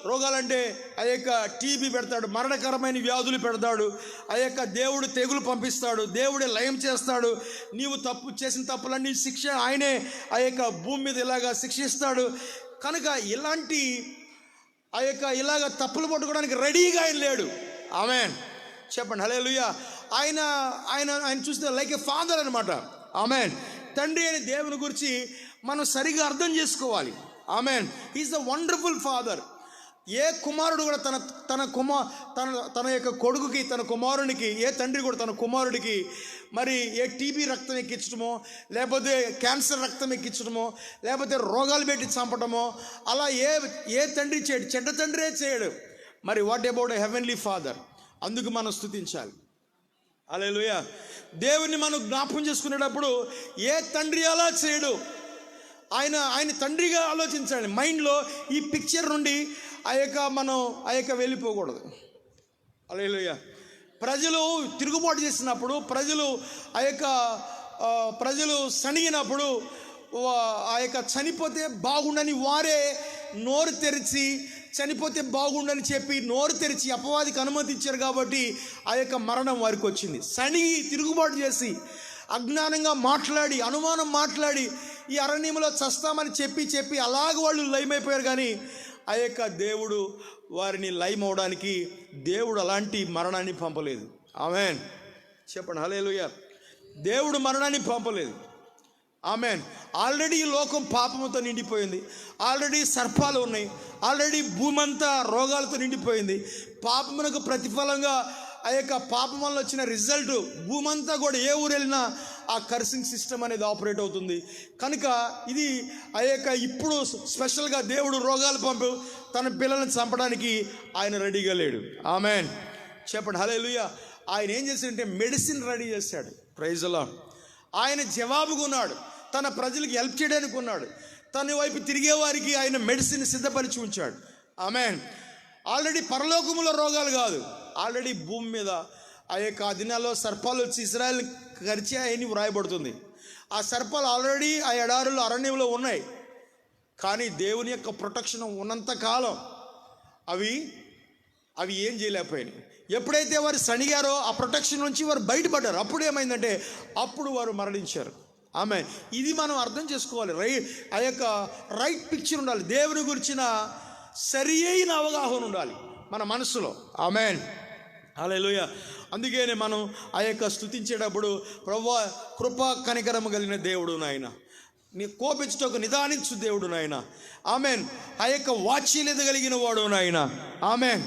రోగాలంటే ఆ యొక్క టీబీ పెడతాడు, మరణకరమైన వ్యాధులు పెడతాడు, ఆ యొక్క దేవుడు తెగులు పంపిస్తాడు, దేవుడే లయం చేస్తాడు, నీవు చేసిన తప్పులన్నీ శిక్ష ఆయనే ఆ యొక్క భూమి మీద ఇలాగా శిక్షిస్తాడు. కనుక ఇలాగ తప్పులు పట్టుకోవడానికి రెడీగా ఆయన లేడు. ఆమేన్, చెప్పండి హల్లెలూయా. ఆయన చూస్తే లైక్ ఏ ఫాదర్ అనమాట. ఆమేన్, తండ్రి అని దేవుని గురించి మనం సరిగా అర్థం చేసుకోవాలి. ఆమేన్, ఈజ్ ద వండర్ఫుల్ ఫాదర్. ఏ కుమారుడు కూడా తన యొక్క కొడుకుకి, తన కుమారునికి, ఏ తండ్రి కూడా తన కుమారుడికి మరి ఏ టీబీ రక్తం ఎక్కించడమో, లేకపోతే క్యాన్సర్ రక్తం ఎక్కించడమో, లేకపోతే రోగాలు పెట్టి చంపడమో అలా ఏ తండ్రి చేయడు, చెడ్డ తండ్రే చేయడు. మరి వాట్ అబౌట్ హెవెన్లీ ఫాదర్? అందుకు మనం స్తుతించాలి. హల్లెలూయా. దేవుణ్ణి మనం జ్ఞాపకం చేసుకునేటప్పుడు ఏ తండ్రి అలా చేయడు. ఆయన తండ్రిగా ఆలోచించాలి. మైండ్లో ఈ పిక్చర్ నుండి మనం వెళ్ళిపోకూడదు. హల్లెలూయా. ప్రజలు తిరుగుబాటు చేసినప్పుడు, ప్రజలు సణిగినప్పుడు, చనిపోతే బాగుండని వారే నోరు తెరిచి, చనిపోతే బాగుండని చెప్పి నోరు తెరిచి అపవాదికి అనుమతించారు. కాబట్టి ఆ యొక్క మరణం వారికి వచ్చింది. సణిగి తిరుగుబాటు చేసి, అజ్ఞానంగా మాట్లాడి, అనుమానం మాట్లాడి, ఈ అరణ్యంలో చస్తామని చెప్పి అలాగ వాళ్ళు లయమైపోయారు. కానీ ఆ యొక్క దేవుడు వారిని లయం అవడానికి దేవుడు అలాంటి మరణాన్ని పంపలేదు. ఆమేన్, చెప్పండి హల్లెలూయా. దేవుడు మరణాన్ని పంపలేదు. ఆమేన్. ఆల్రెడీ ఈ లోకం పాపముతో నిండిపోయింది, ఆల్రెడీ సర్పాలు ఉన్నాయి, ఆల్రెడీ భూమి అంతా రోగాలతో నిండిపోయింది. పాపమునకు ప్రతిఫలంగా ఆ యొక్క పాపం వల్ల వచ్చిన రిజల్ట్ భూమి అంతా కూడా ఏ ఊరు వెళ్ళినా ఆ కర్సింగ్ సిస్టమ్ అనేది ఆపరేట్ అవుతుంది. కనుక ఇది ఇప్పుడు స్పెషల్గా దేవుడు రోగాలు పంపు తన పిల్లల్ని చంపడానికి ఆయన రెడీగా లేడు. ఆమేన్, చెప్పండి హల్లెలూయా. ఆయన ఏం చేశాడంటే మెడిసిన్ రెడీ చేశాడు. Praise the lord. ఆయన జవాబుగా ఉన్నాడు, తన ప్రజలకు హెల్ప్ చేయడానికి ఉన్నాడు, తన వైపు తిరిగే వారికి ఆయన మెడిసిన్ సిద్ధపరిచి ఉంచాడు. ఆమేన్. ఆల్రెడీ పరలోకములో రోగాలు కాదు, ఆల్రెడీ భూమి మీద ఆ దినాల్లో సర్పాలు వచ్చి ఇశ్రాయేల్ కరిచాయని వ్రాయబడుతుంది. ఆ సర్పాలు ఆల్రెడీ ఆ ఎడారులు అరణ్యంలో ఉన్నాయి. కానీ దేవుని యొక్క ప్రొటెక్షన్ ఉన్నంత కాలం అవి ఏం చేయలేకపోయినాయి. ఎప్పుడైతే వారు సణిగారో ఆ ప్రొటెక్షన్ నుంచి వారు బయటపడ్డారు. అప్పుడు ఏమైందంటే అప్పుడు వారు మరణించారు. ఆమేన్. ఇది మనం అర్థం చేసుకోవాలి. ఆ యొక్క రైట్ పిక్చర్ ఉండాలి, దేవుని గురించిన సరి అయిన అవగాహన ఉండాలి మన మనసులో. ఆమేన్, హల్లెలూయా. అందుకనే మనం ఆ యొక్క స్తుతించేటప్పుడు ప్రభువా కృపా కనికరము కలిగిన దేవుడు నాయన, నీ కోపించుటకు నిదానించు దేవుడు నాయన, ఆమెన్. ఆ యొక్క వాత్సల్యత కలిగిన వాడు నాయన, ఆమెన్.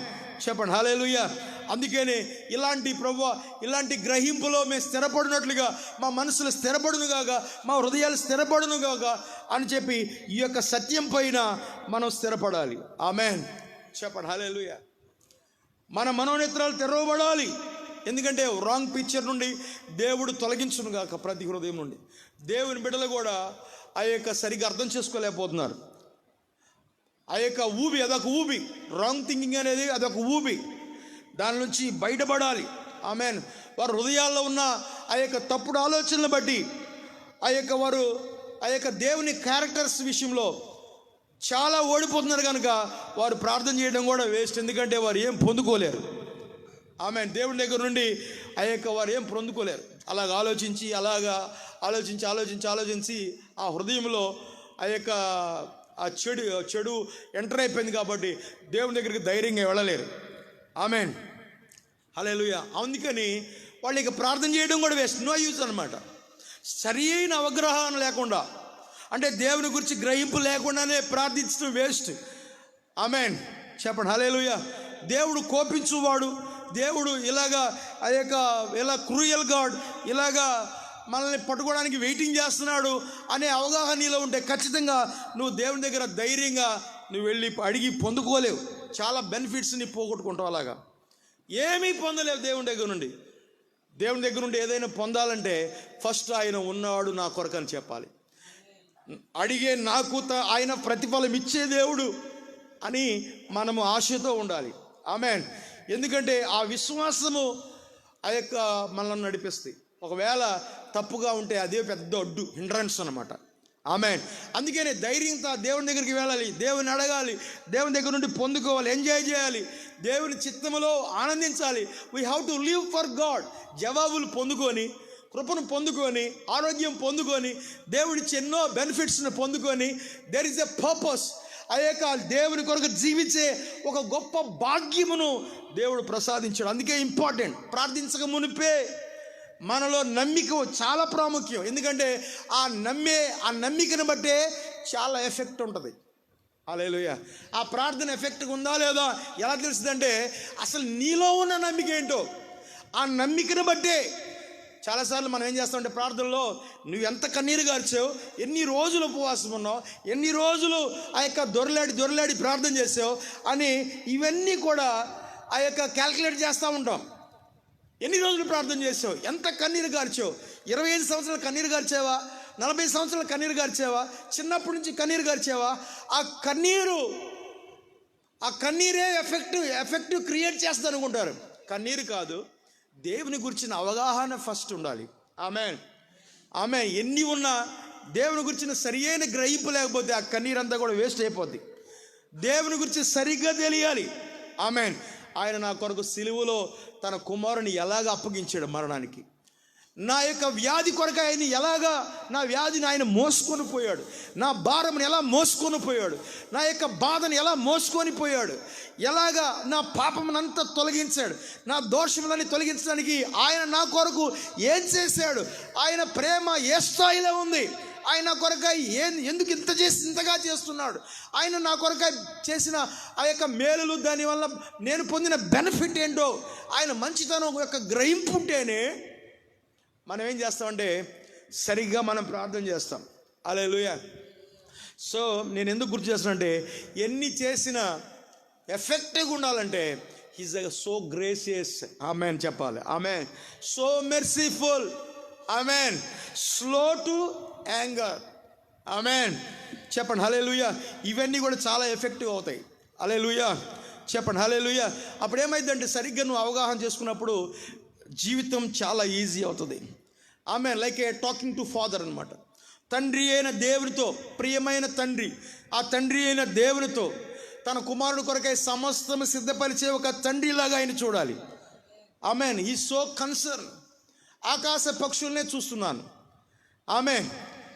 చెప్పండి హల్లెలూయా. అందుకనే ఇలాంటి ప్రభువా ఇలాంటి గ్రహింపులో మేము స్థిరపడినట్లుగా మా మనసులు స్థిరపడునుగాక, మా హృదయాలు స్థిరపడునుగాక అని చెప్పి ఈ యొక్క సత్యం పైన మనం స్థిరపడాలి. ఆమెన్. చెప్పండి హల్లెలూయా. మన మనోనేత్రాలు తెరవబడాలి. ఎందుకంటే రాంగ్ పిక్చర్ నుండి దేవుడు తొలగించునుగాక ప్రతి హృదయం నుండి. దేవుని బిడ్డలు కూడా ఆ యొక్క సరిగ్గా అర్థం చేసుకోలేకపోతున్నారు. ఆ యొక్క ఊబి, అదొక ఊబి. రాంగ్ థింకింగ్ అనేది అదొక ఊబి. దాని నుంచి బయటపడాలి. ఆమెన్. వారి హృదయాల్లో ఉన్న ఆ యొక్క తప్పుడు ఆలోచనలు బట్టి వారు ఆ యొక్క దేవుని క్యారెక్టర్స్ విషయంలో చాలా ఓడిపోతున్నారు కనుక వారు ప్రార్థన చేయడం కూడా వేస్ట్. ఎందుకంటే వారు ఏం పొందుకోలేరు. ఆమెన్. దేవుని దగ్గర నుండి వారు ఏం పొందుకోలేరు. అలాగ ఆలోచించి ఆ హృదయంలో ఆ చెడు ఎంటర్ అయిపోయింది కాబట్టి దేవుని దగ్గరికి ధైర్యంగా వెళ్ళలేరు. ఆమెన్. హల్లెలూయా. అందుకని వాళ్ళు ఇక ప్రార్థన చేయడం కూడా వేస్ట్, నో యూజ్ అనమాట. సరి అయిన అవగాహన లేకుండా, అంటే దేవుని గురించి గ్రహింపు లేకుండానే ప్రార్థించడం వేస్ట్. ఆమెన్. చెప్పండి హల్లెలూయా. దేవుడు కోపించువాడు, దేవుడు ఇలా క్రూయల్ గాడ్, ఇలాగా మనల్ని పట్టుకోవడానికి వెయిటింగ్ చేస్తున్నాడు అనే అవగాహన నీలో ఉంటే ఖచ్చితంగా నువ్వు దేవుని దగ్గర ధైర్యంగా నువ్వు వెళ్ళి అడిగి పొందుకోలేవు. చాలా బెనిఫిట్స్ని పోగొట్టుకుంటావు. అలాగా ఏమీ పొందలేవు దేవుని దగ్గర నుండి. దేవుని దగ్గర నుండి ఏదైనా పొందాలంటే ఫస్ట్ ఆయన ఉన్నాడు నా కొరకు అని చెప్పాలి. అడిగే నాకు ఆయన ప్రతిఫలం ఇచ్చే దేవుడు అని మనము ఆశతో ఉండాలి. ఆమెన్. ఎందుకంటే ఆ విశ్వాసము మనల్ని నడిపిస్తాయి. ఒకవేళ తప్పుగా ఉంటే అదే పెద్ద అడ్డు, హిండ్రన్స్ అనమాట. ఆమెన్. అందుకనే ధైర్యంతో దేవుని దగ్గరికి వెళ్ళాలి, దేవుని అడగాలి, దేవుని దగ్గర నుండి పొందుకోవాలి, ఎంజాయ్ చేయాలి, దేవుని చిత్తములో ఆనందించాలి. We have to live for God. జవాబులు పొందుకొని, కృపను పొందుకొని, ఆరోగ్యం పొందుకొని, దేవుడిచ్చి ఎన్నో బెనిఫిట్స్ని పొందుకొని, దెర్ ఇస్ ఎ పర్పస్. దేవుని కొరకు జీవించే ఒక గొప్ప భాగ్యమును దేవుడు ప్రసాదించాడు. అందుకే ఇంపార్టెంట్. ప్రార్థించక మునిపే మనలో నమ్మిక చాలా ప్రాముఖ్యం. ఎందుకంటే ఆ నమ్మికను బట్టే చాలా ఎఫెక్ట్ ఉంటుంది. హల్లెలూయా. ఆ ప్రార్థన ఎఫెక్ట్గా ఉందా లేదా ఎలా తెలుస్తుందంటే అసలు నీలో ఉన్న నమ్మిక ఏంటో ఆ నమ్మికను బట్టే. చాలాసార్లు మనం ఏం చేస్తామంటే ప్రార్థనలో నువ్వు ఎంత కన్నీరు గార్చావు, ఎన్ని రోజులు ఉపవాసం ఉన్నావు, ఎన్ని రోజులు దొరలాడి ప్రార్థన చేసావు అని ఇవన్నీ కూడా క్యాల్కులేట్ చేస్తూ ఉంటాం. ఎన్ని రోజులు ప్రార్థన చేసావు, ఎంత కన్నీరు గార్చావు, 25 సంవత్సరాలు కన్నీరు గార్చావా, 40 సంవత్సరాలు కన్నీరు గార్చావా, చిన్నప్పటి నుంచి కన్నీరు గార్చావా? ఆ కన్నీరే ఎఫెక్టివ్ క్రియేట్ చేస్తుంది అనుకుంటారు. కన్నీరు కాదు, దేవుని గురించిన అవగాహన ఫస్ట్ ఉండాలి. ఆమె ఎన్ని ఉన్నా దేవుని గురించిన సరి అయిన గ్రహింపు లేకపోతే ఆ కన్నీరంతా కూడా వేస్ట్ అయిపోద్ది. దేవుని గురించి సరిగ్గా తెలియాలి. ఆమెన్. ఆయన నా కొరకు సిలువలో తన కుమారుని ఎలాగ అప్పగించాడు మరణానికి, నా యొక్క వ్యాధి కొరకు నా వ్యాధిని ఆయన మోసుకొని పోయాడు, నా భారమును ఎలా మోసుకొని పోయాడు, నా యొక్క బాధను ఎలా మోసుకొని పోయాడు, ఎలాగా నా పాపమునంతా తొలగించాడు, నా దోషములని తొలగించడానికి ఆయన నా కొరకు ఏం చేశాడు, ఆయన ప్రేమ ఏ స్థాయిలో ఉంది, ఆయన కొరకై ఎందుకు ఇంతగా చేస్తున్నాడు, ఆయన నా కొరకై చేసిన ఆ యొక్క మేలులు, దానివల్ల నేను పొందిన బెనిఫిట్ ఏంటో, ఆయన మంచితనం యొక్క గ్రహింపు ఉంటేనే మనం ఏం చేస్తామంటే సరిగ్గా మనం ప్రార్థన చేస్తాం. హల్లెలూయా. సో నేను ఎందుకు గుర్తు చేస్తానంటే ఎన్ని చేసినా ఎఫెక్టివ్గా ఉండాలంటే హీజ్ సో గ్రేసియస్. ఆమెన్ చెప్పాలి. Amen. So merciful. Amen. Slow to anger. Amen. చెప్పండి హల్లెలూయా. ఇవన్నీ కూడా చాలా ఎఫెక్టివ్ అవుతాయి. హల్లెలూయా. చెప్పండి హల్లెలూయా. అప్పుడు ఏమైందంటే సరిగ్గా నువ్వు అవగాహన చేసుకున్నప్పుడు జీవితం చాలా ఈజీ అవుతుంది. Amen. Like A talking to father అనమాట. తండ్రి అయిన దేవునితో, ప్రియమైన తండ్రి, ఆ తండ్రి అయిన దేవునితో తన కుమారుడు కొరకై సమస్తము సిద్ధపరిచే ఒక తండ్రిలాగా ఆయన చూడాలి. ఆమెన్. ఈ సో కన్సర్న్. ఆకాశ పక్షులనే చూస్తున్నాను. ఆమెన్.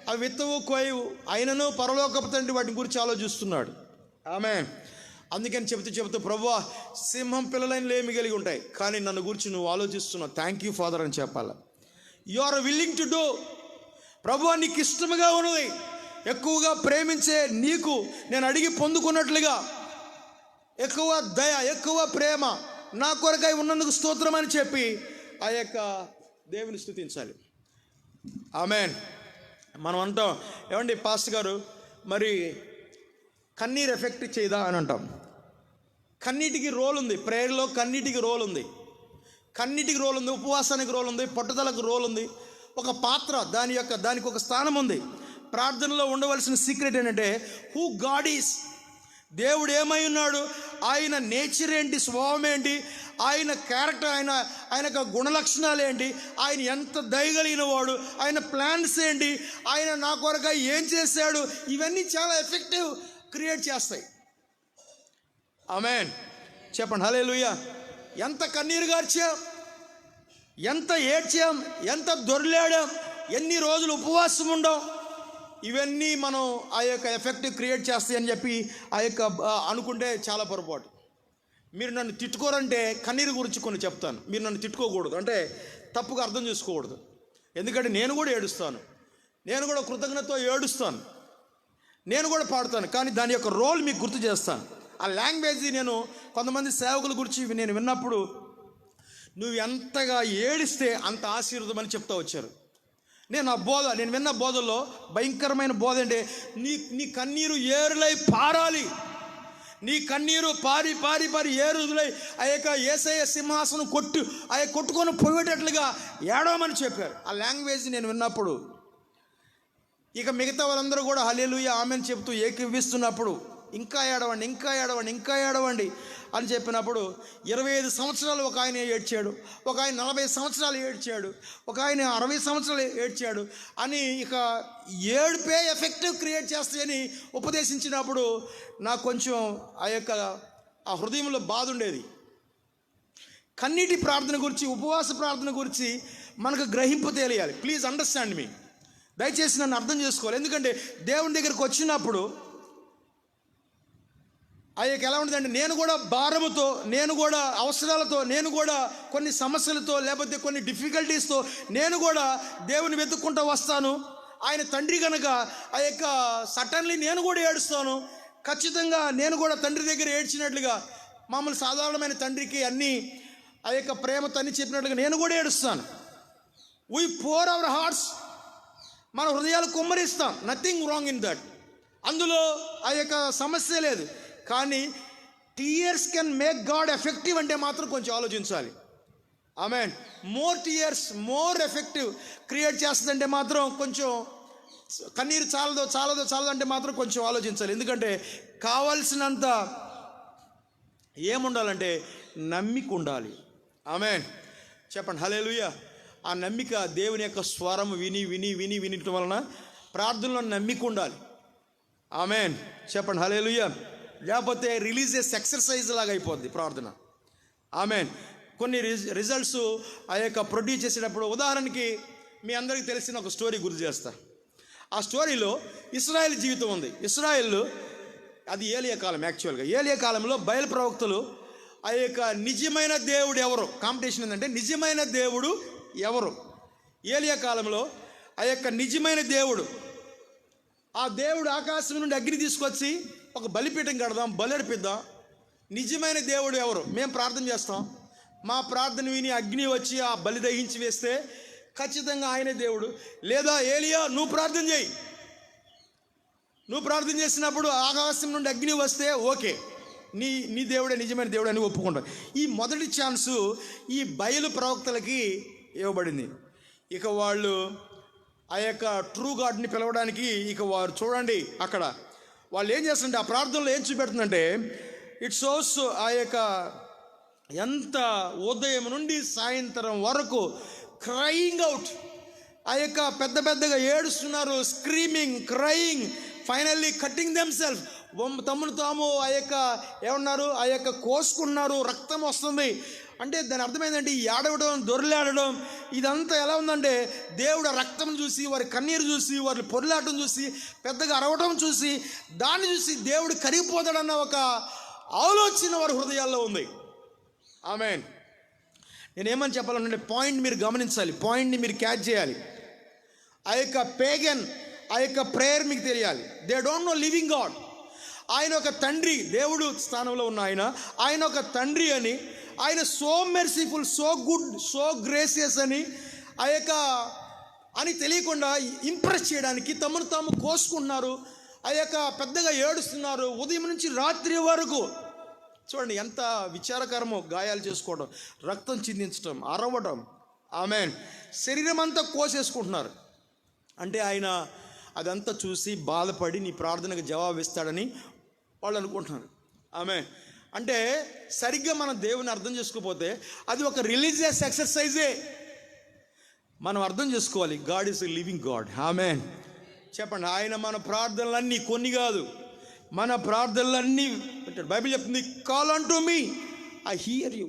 అవి విత్తవు కోయవు, ఆయనను పరలోకపు తండ్రి వాటి గురించి ఆలోచిస్తున్నాడు. ఆమెన్. అందుకని చెబుతూ ప్రభువా, సింహం పిల్లలైన లేమి కలిగి ఉంటాయి, కానీ నన్ను గురించి నువ్వు ఆలోచిస్తున్నావు, థ్యాంక్ యూ ఫాదర్ అని చెప్పాలి. You are willing to do. ప్రభువా, నీకు ఇష్టముగా ఉన్నది, ఎక్కువగా ప్రేమించే నీకు నేను అడిగి పొందుకున్నట్లుగా ఎక్కువ దయ, ఎక్కువ ప్రేమ నా కొరకై ఉన్నందుకు స్తోత్రం అని చెప్పి ఆ యొక్క దేవుని స్తుతించాలి. ఆమేన్. మనం అంటాం, ఏమండి పాస్టర్ గారు, మరి కన్నీరు ఎఫెక్ట్ చేయదా అని అంటాం. కన్నీటికి రోల్ ఉంది, ప్రేయర్లో కన్నీటికి రోల్ ఉంది, కన్నీటికి రోల్ ఉంది, ఉపవాసానికి రోల్ ఉంది, పట్టుదలకు రోల్ ఉంది. ఒక పాత్ర దానికి ఒక స్థానం ఉంది. ప్రార్థనలో ఉండవలసిన సీక్రెట్ ఏంటంటే హూ గాడ్ ఈస్, దేవుడు ఏమై ఉన్నాడు, ఆయన నేచర్ ఏంటి, స్వభావం ఏంటి, ఆయన క్యారెక్టర్, ఆయన గుణలక్షణాలు ఏంటి, ఆయన ఎంత దయగలిగిన వాడు, ఆయన ప్లాన్స్ ఏంటి, ఆయన నా కొరకై ఏం చేశాడు, ఇవన్నీ చాలా ఎఫెక్టివ్ క్రియేట్ చేస్తాయి. ఆమేన్. చెప్పండి హల్లెలూయా. ఎంత కన్నీరు గార్చాం, ఎంత ఏడ్చాం, ఎంత దొర్లాడాం, ఎన్ని రోజులు ఉపవాసం ఉండం, ఇవన్నీ మనం ఆ యొక్క ఎఫెక్ట్ క్రియేట్ చేస్తాయని చెప్పి అనుకుంటే చాలా పొరపాటు. మీరు నన్ను తిట్టుకోరంటే కన్నీరు గురించి కొన్ని చెప్తాను. మీరు నన్ను తిట్టుకోకూడదు, అంటే తప్పుగా అర్థం చేసుకోకూడదు. ఎందుకంటే నేను కూడా ఏడుస్తాను, నేను కూడా కృతజ్ఞతతో ఏడుస్తాను, నేను కూడా పాడుతాను. కానీ దాని యొక్క రోల్ మీకు గుర్తు చేస్తాను. ఆ లాంగ్వేజ్ నేను కొంతమంది సేవకుల గురించి నేను విన్నప్పుడు, నువ్వు ఎంతగా ఏడిస్తే అంత ఆశీర్వాదం అని చెప్తా వచ్చారు. నేను విన్న బోధల్లో భయంకరమైన బోధ అంటే నీ కన్నీరు ఏరులై పారాలి, నీ కన్నీరు పారి పారి పారి ఏరులై ఆ యొక్క యేసయ్య సింహాసనం కొట్టుకొని పోయేటట్లుగా ఏడవమని చెప్పారు. ఆ లాంగ్వేజ్ నేను విన్నప్పుడు ఇక మిగతా వాళ్ళందరూ కూడా హల్లెలూయా ఆమెన్ చెప్తూ ఏకీవిస్తున్నప్పుడు, ఇంకా ఏడవండి, ఇంకా ఏడవండి, ఇంకా ఏడవండి అని చెప్పినప్పుడు 25 సంవత్సరాలు ఒక ఆయన ఏడ్చాడు, ఒక ఆయన 40 సంవత్సరాలు ఏడ్చాడు, ఒక ఆయన 60 సంవత్సరాలు ఏడ్చాడు అని ఇక ఏడుపే ఎఫెక్టివ్ క్రియేట్ చేస్తాయని ఉపదేశించినప్పుడు నాకు కొంచెం ఆ హృదయంలో బాధ ఉండేది. కన్నీటి ప్రార్థన గురించి, ఉపవాస ప్రార్థన గురించి మనకు గ్రహింపు తెలియాలి. ప్లీజ్ అండర్స్టాండ్ మీ, దయచేసి నన్ను అర్థం చేసుకోవాలి. ఎందుకంటే దేవుని దగ్గరికి వచ్చినప్పుడు ఎలా ఉంటుందంటే, నేను కూడా భారముతో, నేను కూడా అవసరాలతో, నేను కూడా కొన్ని సమస్యలతో, లేకపోతే కొన్ని డిఫికల్టీస్తో నేను కూడా దేవుని వెతుక్కుంటూ వస్తాను. ఆయన తండ్రి కనుక సటన్లీ నేను కూడా ఏడుస్తాను. ఖచ్చితంగా నేను కూడా తండ్రి దగ్గర ఏడ్చినట్లుగా, మామూలు సాధారణమైన తండ్రికి అన్నీ ప్రేమతో అన్నీ చెప్పినట్లుగా నేను కూడా ఏడుస్తాను. వీ పోర్ అవర్ హార్ట్స్, మన హృదయాలు కుమ్మరిస్తాం. నథింగ్ రాంగ్ ఇన్ దట్, అందులో సమస్య లేదు. కానీ tears can make God effective అంటే మాత్రం కొంచెం ఆలోచించాలి. ఆమేన్. More tears more effective create చేస్తుందంటే మాత్రం కొంచెం, కన్నీరు చాలదు అంటే మాత్రం కొంచెం ఆలోచించాలి. ఎందుకంటే కావాల్సినంత ఏముండాలంటే నమ్మిక ఉండాలి. ఆమేన్. చెప్పండి హల్లెలూయా. ఆ నమ్మిక దేవుని యొక్క స్వరం వినటం వలన ప్రార్థనలో నమ్మిక ఉండాలి. ఆమేన్. చెప్పండి హల్లెలూయా. లేకపోతే రిలీజియస్ ఎక్సర్సైజ్ లాగా అయిపోద్ది ప్రార్థన. ఆమేన్. కొన్ని రిజల్ట్స్ ప్రొడ్యూస్ చేసేటప్పుడు, ఉదాహరణకి మీ అందరికీ తెలిసిన ఒక స్టోరీ గుర్తు చేస్తా. ఆ స్టోరీలో ఇశ్రాయేల్ జీవితం ఉంది. ఇశ్రాయేల్ అది ఏలియా కాలం. యాక్చువల్గా ఏలియా కాలంలో బయలు ప్రవక్తలు నిజమైన దేవుడు ఎవరు, కాంపిటీషన్ ఏంటంటే నిజమైన దేవుడు ఎవరు. ఏలియా కాలంలో నిజమైన దేవుడు, ఆ దేవుడు ఆకాశం నుండి అగ్ని తీసుకొచ్చి ఒక బలిపీఠం కడదాం, బలర్పిద్దాం. నిజమైన దేవుడు ఎవరు? మేము ప్రార్థన చేస్తాం, మా ప్రార్థన విని అగ్ని వచ్చి ఆ బలి దహించి వేస్తే ఖచ్చితంగా ఆయనే దేవుడు. లేదా ఏలియా నువ్వు ప్రార్థన చేయి, నువ్వు ప్రార్థన చేసినప్పుడు ఆకాశం నుండి అగ్ని వస్తే ఓకే, నీ దేవుడే నిజమైన దేవుడు అని ఒప్పుకుంటాం. ఈ మొదటి ఛాన్సు ఈ బయలు ప్రవక్తలకి ఇవ్వబడింది. ఇక వాళ్ళు ట్రూ గాడ్ని పిలవడానికి వారు చూడండి, అక్కడ వాళ్ళు ఏం చేస్తుంటే ఆ ప్రార్థనలో ఏం చూపెడుతుందంటే, ఇట్ షోస్ ఎంత ఉదయం నుండి సాయంత్రం వరకు క్రయింగ్ అవుట్, పెద్దగా ఏడుస్తున్నారు, screaming, crying, finally cutting them self, తమ్మును తాము ఏమన్నారు కోసుకున్నారు, రక్తం వస్తుంది. అంటే దాని అర్థమైందంటే ఈ ఏడవడం, దొర్లాడడం ఇదంతా ఎలా ఉందంటే, దేవుడు రక్తం చూసి, వారి కన్నీరు చూసి, వారి పొరలాటం చూసి, పెద్దగా అరవడం చూసి, దాన్ని చూసి దేవుడు కరిగిపోతాడన్న ఆలోచన వారి హృదయాల్లో ఉంది. ఆమేన్. నేనేమని చెప్పాలంటే పాయింట్ మీరు గమనించాలి, పాయింట్ని మీరు క్యాచ్ చేయాలి. ఆ యొక్క పేగన్, ఆ యొక్క ప్రేయర్ మీకు తెలియాలి. They don't know living God. ఆయన ఒక తండ్రి, దేవుడు స్థానంలో ఉన్న ఆయన ఒక తండ్రి అని, ఆయన so merciful, so good, so gracious అని ఆ యొక్క అని తెలియకుండా ఇంప్రెస్ చేయడానికి తమను తాము కోసుకుంటున్నారు. ఆ యొక్క పెద్దగా ఏడుస్తున్నారు ఉదయం నుంచి రాత్రి వరకు. చూడండి ఎంత విచారకరమో. గాయాలు చేసుకోవడం, రక్తం చిందించడం, అరవడం, ఆమేన్, శరీరం అంతా కోసేసుకుంటున్నారు. అంటే ఆయన అదంతా చూసి బాధపడి నీ ప్రార్థనకు జవాబు ఇస్తాడని వాళ్ళు అనుకుంటున్నారు. ఆమేన్. అంటే సరిగ్గా మనం దేవుని అర్థం చేసుకోకపోతే అది ఒక రిలీజియస్ ఎక్సర్సైజే. మనం అర్థం చేసుకోవాలి, God is a living God. ఆమేన్. చెప్పండి, ఆయన మన ప్రార్థనలన్నీ, కొన్ని కాదు, మన ప్రార్థనలన్నీ పెట్టాడు. బైబిల్ చెప్తుంది, call on to me, I here you.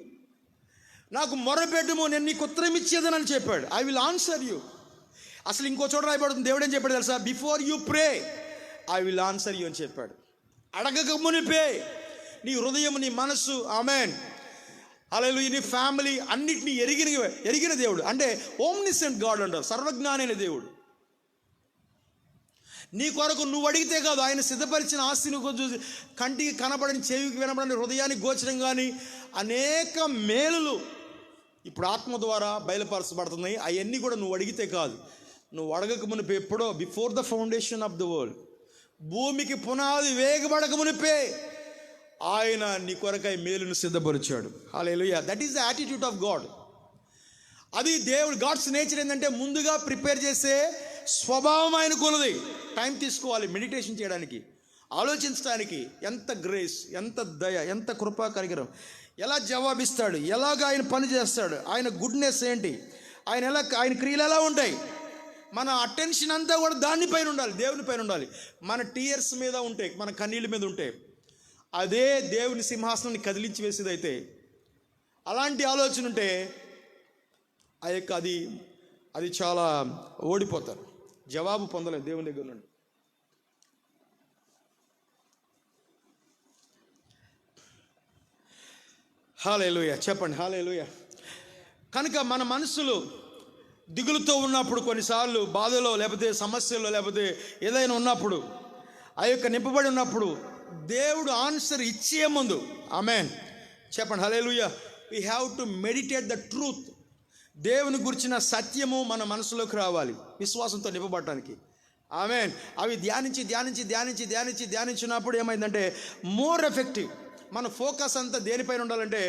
నాకు మొరపెట్టుము, నేను నీకు ఉత్తరం ఇచ్చేదని చెప్పాడు. I will answer you. అసలు ఇంకో చోట రాయబడుతుంది, దేవుడు ఏం చెప్పాడు తెలుసా? Before you pray I will answer you అని చెప్పాడు. అడగక మునిపే నీ హృదయం, నీ మనస్సు, ఆమేన్, హల్లెలూయా, నీ ఫ్యామిలీ అన్నిటినీ ఎరిగిన దేవుడు. అంటే ఓమ్నిసెంట్ గాడ్ అంటారు, సర్వజ్ఞాని అయిన దేవుడు. నీ కొరకు నువ్వు అడిగితే కాదు, ఆయన సిద్ధపరిచిన ఆస్తిని చూసి కంటికి కనబడని, చెవికి వినబడని, హృదయానికి గోచరం కానీ అనేక మేలులు ఇప్పుడు ఆత్మ ద్వారా బయలుపరచబడుతున్నాయి. అవన్నీ కూడా నువ్వు అడిగితే కాదు, నువ్వు అడగక మునిపే, ఎప్పుడో before the foundation of the world, భూమికి పునాది వేగబడక మునిపే ఆయన నీ కొరకై మేలును సిద్ధపరిచాడు. హల్లెలూయా. That is the attitude of God. అది దేవుడు, గాడ్స్ నేచర్ ఏంటంటే ముందుగా ప్రిపేర్ చేసే స్వభావం ఆయనకున్నది. టైం తీసుకోవాలి మెడిటేషన్ చేయడానికి, ఆలోచించడానికి. ఎంత గ్రేస్, ఎంత దయ, ఎంత కృపా కనికరం, ఎలా జవాబిస్తాడు, ఎలాగ ఆయన పని చేస్తాడు, ఆయన గుడ్నెస్ ఏంటి, ఆయన క్రియలు ఎలా ఉంటాయి. మన అటెన్షన్ అంతా కూడా దానిపైన ఉండాలి, దేవుని పైన ఉండాలి. మన టీయర్స్ మీద ఉంటే, మన కన్నీళ్ళ మీద ఉంటే అదే దేవుని సింహాసనాన్ని కదిలించి వేసేదైతే, అలాంటి ఆలోచన ఉంటే ఆ యొక్క అది చాలా ఓడిపోతారు, జవాబు పొందలేదు దేవుని దగ్గర నుండి. హల్లెలూయా. చెప్పండి హల్లెలూయా. కనుక మన మనసులు దిగులుతో ఉన్నప్పుడు, కొన్నిసార్లు బాధలో, లేకపోతే సమస్యల్లో, లేకపోతే ఏదైనా ఉన్నప్పుడు, ఆ యొక్క నింపబడి ఉన్నప్పుడు దేవుడు ఆన్సర్ ఇచ్చే ముందు, ఆమేన్, చెప్పండి హల్లెలూయా, we have to meditate the truth. దేవుని గురించిన సత్యము మన మనసులోకి రావాలి విశ్వాసంతో నింపబడటానికి. ఆమేన్. అవి ధ్యానించినప్పుడు ఏమైందంటే మోర్ ఎఫెక్టివ్. మన ఫోకస్ అంతా దేనిపైన ఉండాలంటే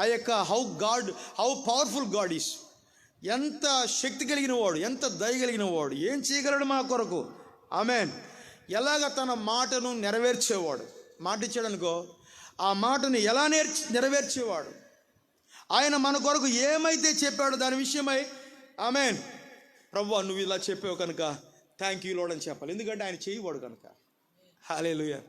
ఆ యొక్క హౌ పవర్ఫుల్ గాడ్ ఈస్. ఎంత శక్తి కలిగిన వాడు, ఎంత దయ కలిగిన వాడు, ఏం చేయగలడు మా కొరకు. ఆమేన్. ఎలాగ తన మాటను నెరవేర్చేవాడు. మాట ఇచ్చాడనుకో, ఆ మాటను ఎలా నెరవేర్చేవాడు. ఆయన మన కొరకు ఏమైతే చెప్పాడో దాని విషయమై, ఆమేన్, ప్రభువా నువ్వు ఇలా చెప్పావు కనుక థ్యాంక్ యూ లార్డ్ అని చెప్పాలి. ఎందుకంటే ఆయన చేయవాడు కనుక. హల్లెలూయా.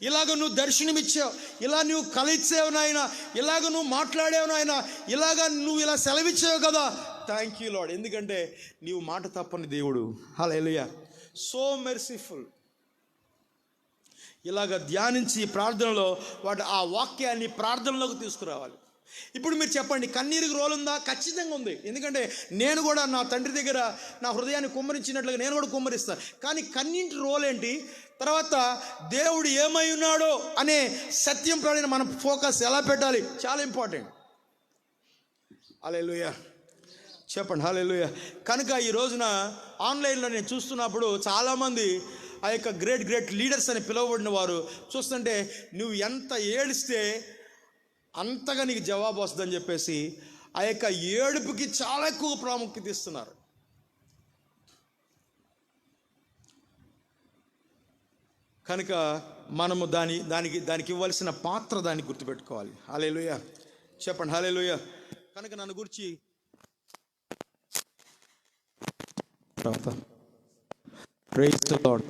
ఇలాగ నువ్వు దర్శనమిచ్చావు, ఇలా నువ్వు కలిచావు నాయన, ఇలాగ నువ్వు మాట్లాడావు నాయన, ఇలాగ నువ్వు ఇలా సెలవిచ్చావు కదా, థ్యాంక్ యూ లార్డ్. ఎందుకంటే నీవు మాట తప్పని దేవుడు. హల్లెలూయా. So merciful. ఇలాగ ధ్యానించి ప్రార్థనలో ఆ వాక్యాన్ని ప్రార్థనలోకి తీసుకురావాలి. ఇప్పుడు మీరు చెప్పండి, కన్నీరుకి రోల్ ఉందా? ఖచ్చితంగా ఉంది. ఎందుకంటే నేను కూడా నా తండ్రి దగ్గర నా హృదయాన్ని కుమ్మరించినట్లుగా నేను కూడా కుమ్మరిస్తాను. కానీ కన్నీటి రోల్ ఏంటి, తర్వాత దేవుడు ఏమై ఉన్నాడో అనే సత్యం పైన మన ఫోకస్ ఎలా పెట్టాలి, చాలా ఇంపార్టెంట్. హల్లెలూయా. చెప్పండి హల్లెలూయా. కనుక ఈ రోజున ఆన్లైన్లో నేను చూస్తున్నప్పుడు చాలామంది ఆ యొక్క గ్రేట్ లీడర్స్ అని పిలువబడిన వారు చూస్తుంటే, నువ్వు ఎంత ఏడిస్తే అంతగా నీకు జవాబు వస్తుందని చెప్పేసి ఆ యొక్క ఏడుపుకి చాలా ఎక్కువ ప్రాముఖ్యత ఇస్తున్నారు. కనుక మనము దానికి ఇవ్వాల్సిన పాత్ర దాన్ని గుర్తుపెట్టుకోవాలి. హల్లెలూయా. చెప్పండి హల్లెలూయా. కనుక నన్ను గురించి praise the lord.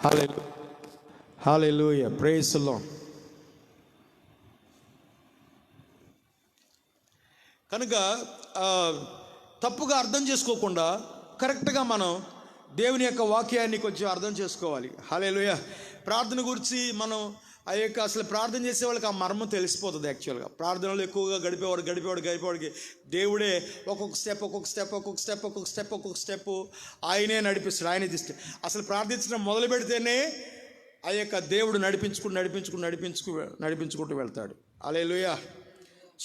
Hallelujah. Hallelujah. Praise the lord. కనుక తప్పుగా అర్థం చేసుకోకుండా కరెక్ట్గా మనం దేవుని యొక్క వాక్యాన్ని కొంచెం అర్థం చేసుకోవాలి. హల్లెలూయా. ప్రార్థన గురించి మనం ఆ యొక్క అసలు ప్రార్థన చేసే వాళ్ళకి ఆ మర్మం తెలిసిపోతుంది. యాక్చువల్గా ప్రార్థనలు ఎక్కువగా గడిపేవాడికి దేవుడే ఒక్కొక్క స్టెప్ ఆయనే నడిపిస్తాడు, ఆయనే తీస్తాడు. అసలు ప్రార్థించడం మొదలు పెడితేనే ఆ యొక్క దేవుడు నడిపించుకుంటూ వెళ్తాడు. హల్లెలూయా,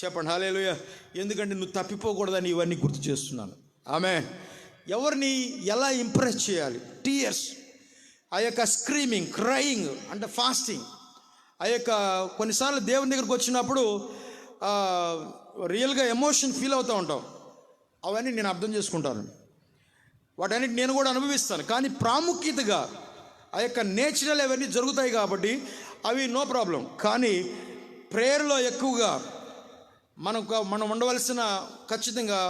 చెప్పండి హల్లెలూయా. ఎందుకంటే నువ్వు తప్పిపోకూడదని ఇవన్నీ గుర్తు చేస్తున్నాను. ఆమేన్. ఎవరిని ఎలా ఇంప్రెస్ చేయాలి? టీయర్స్, ఆ యొక్క స్క్రీమింగ్, క్రయింగ్ అంటే ఫాస్టింగ్. ఆ యొక్క కొన్నిసార్లు దేవుని దగ్గరికి వచ్చినప్పుడు రియల్గా ఎమోషన్ ఫీల్ అవుతూ ఉంటాం. అవన్నీ నేను అర్థం చేసుకుంటాను, వాటన్నిటి నేను కూడా అనుభవిస్తాను. కానీ ప్రాముఖ్యతగా ఆ యొక్క నేచురల్ అవన్నీ జరుగుతాయి కాబట్టి అవి నో ప్రాబ్లం. కానీ ప్రేయర్లో ఎక్కువగా మనం ఉండవలసిన ఖచ్చితంగా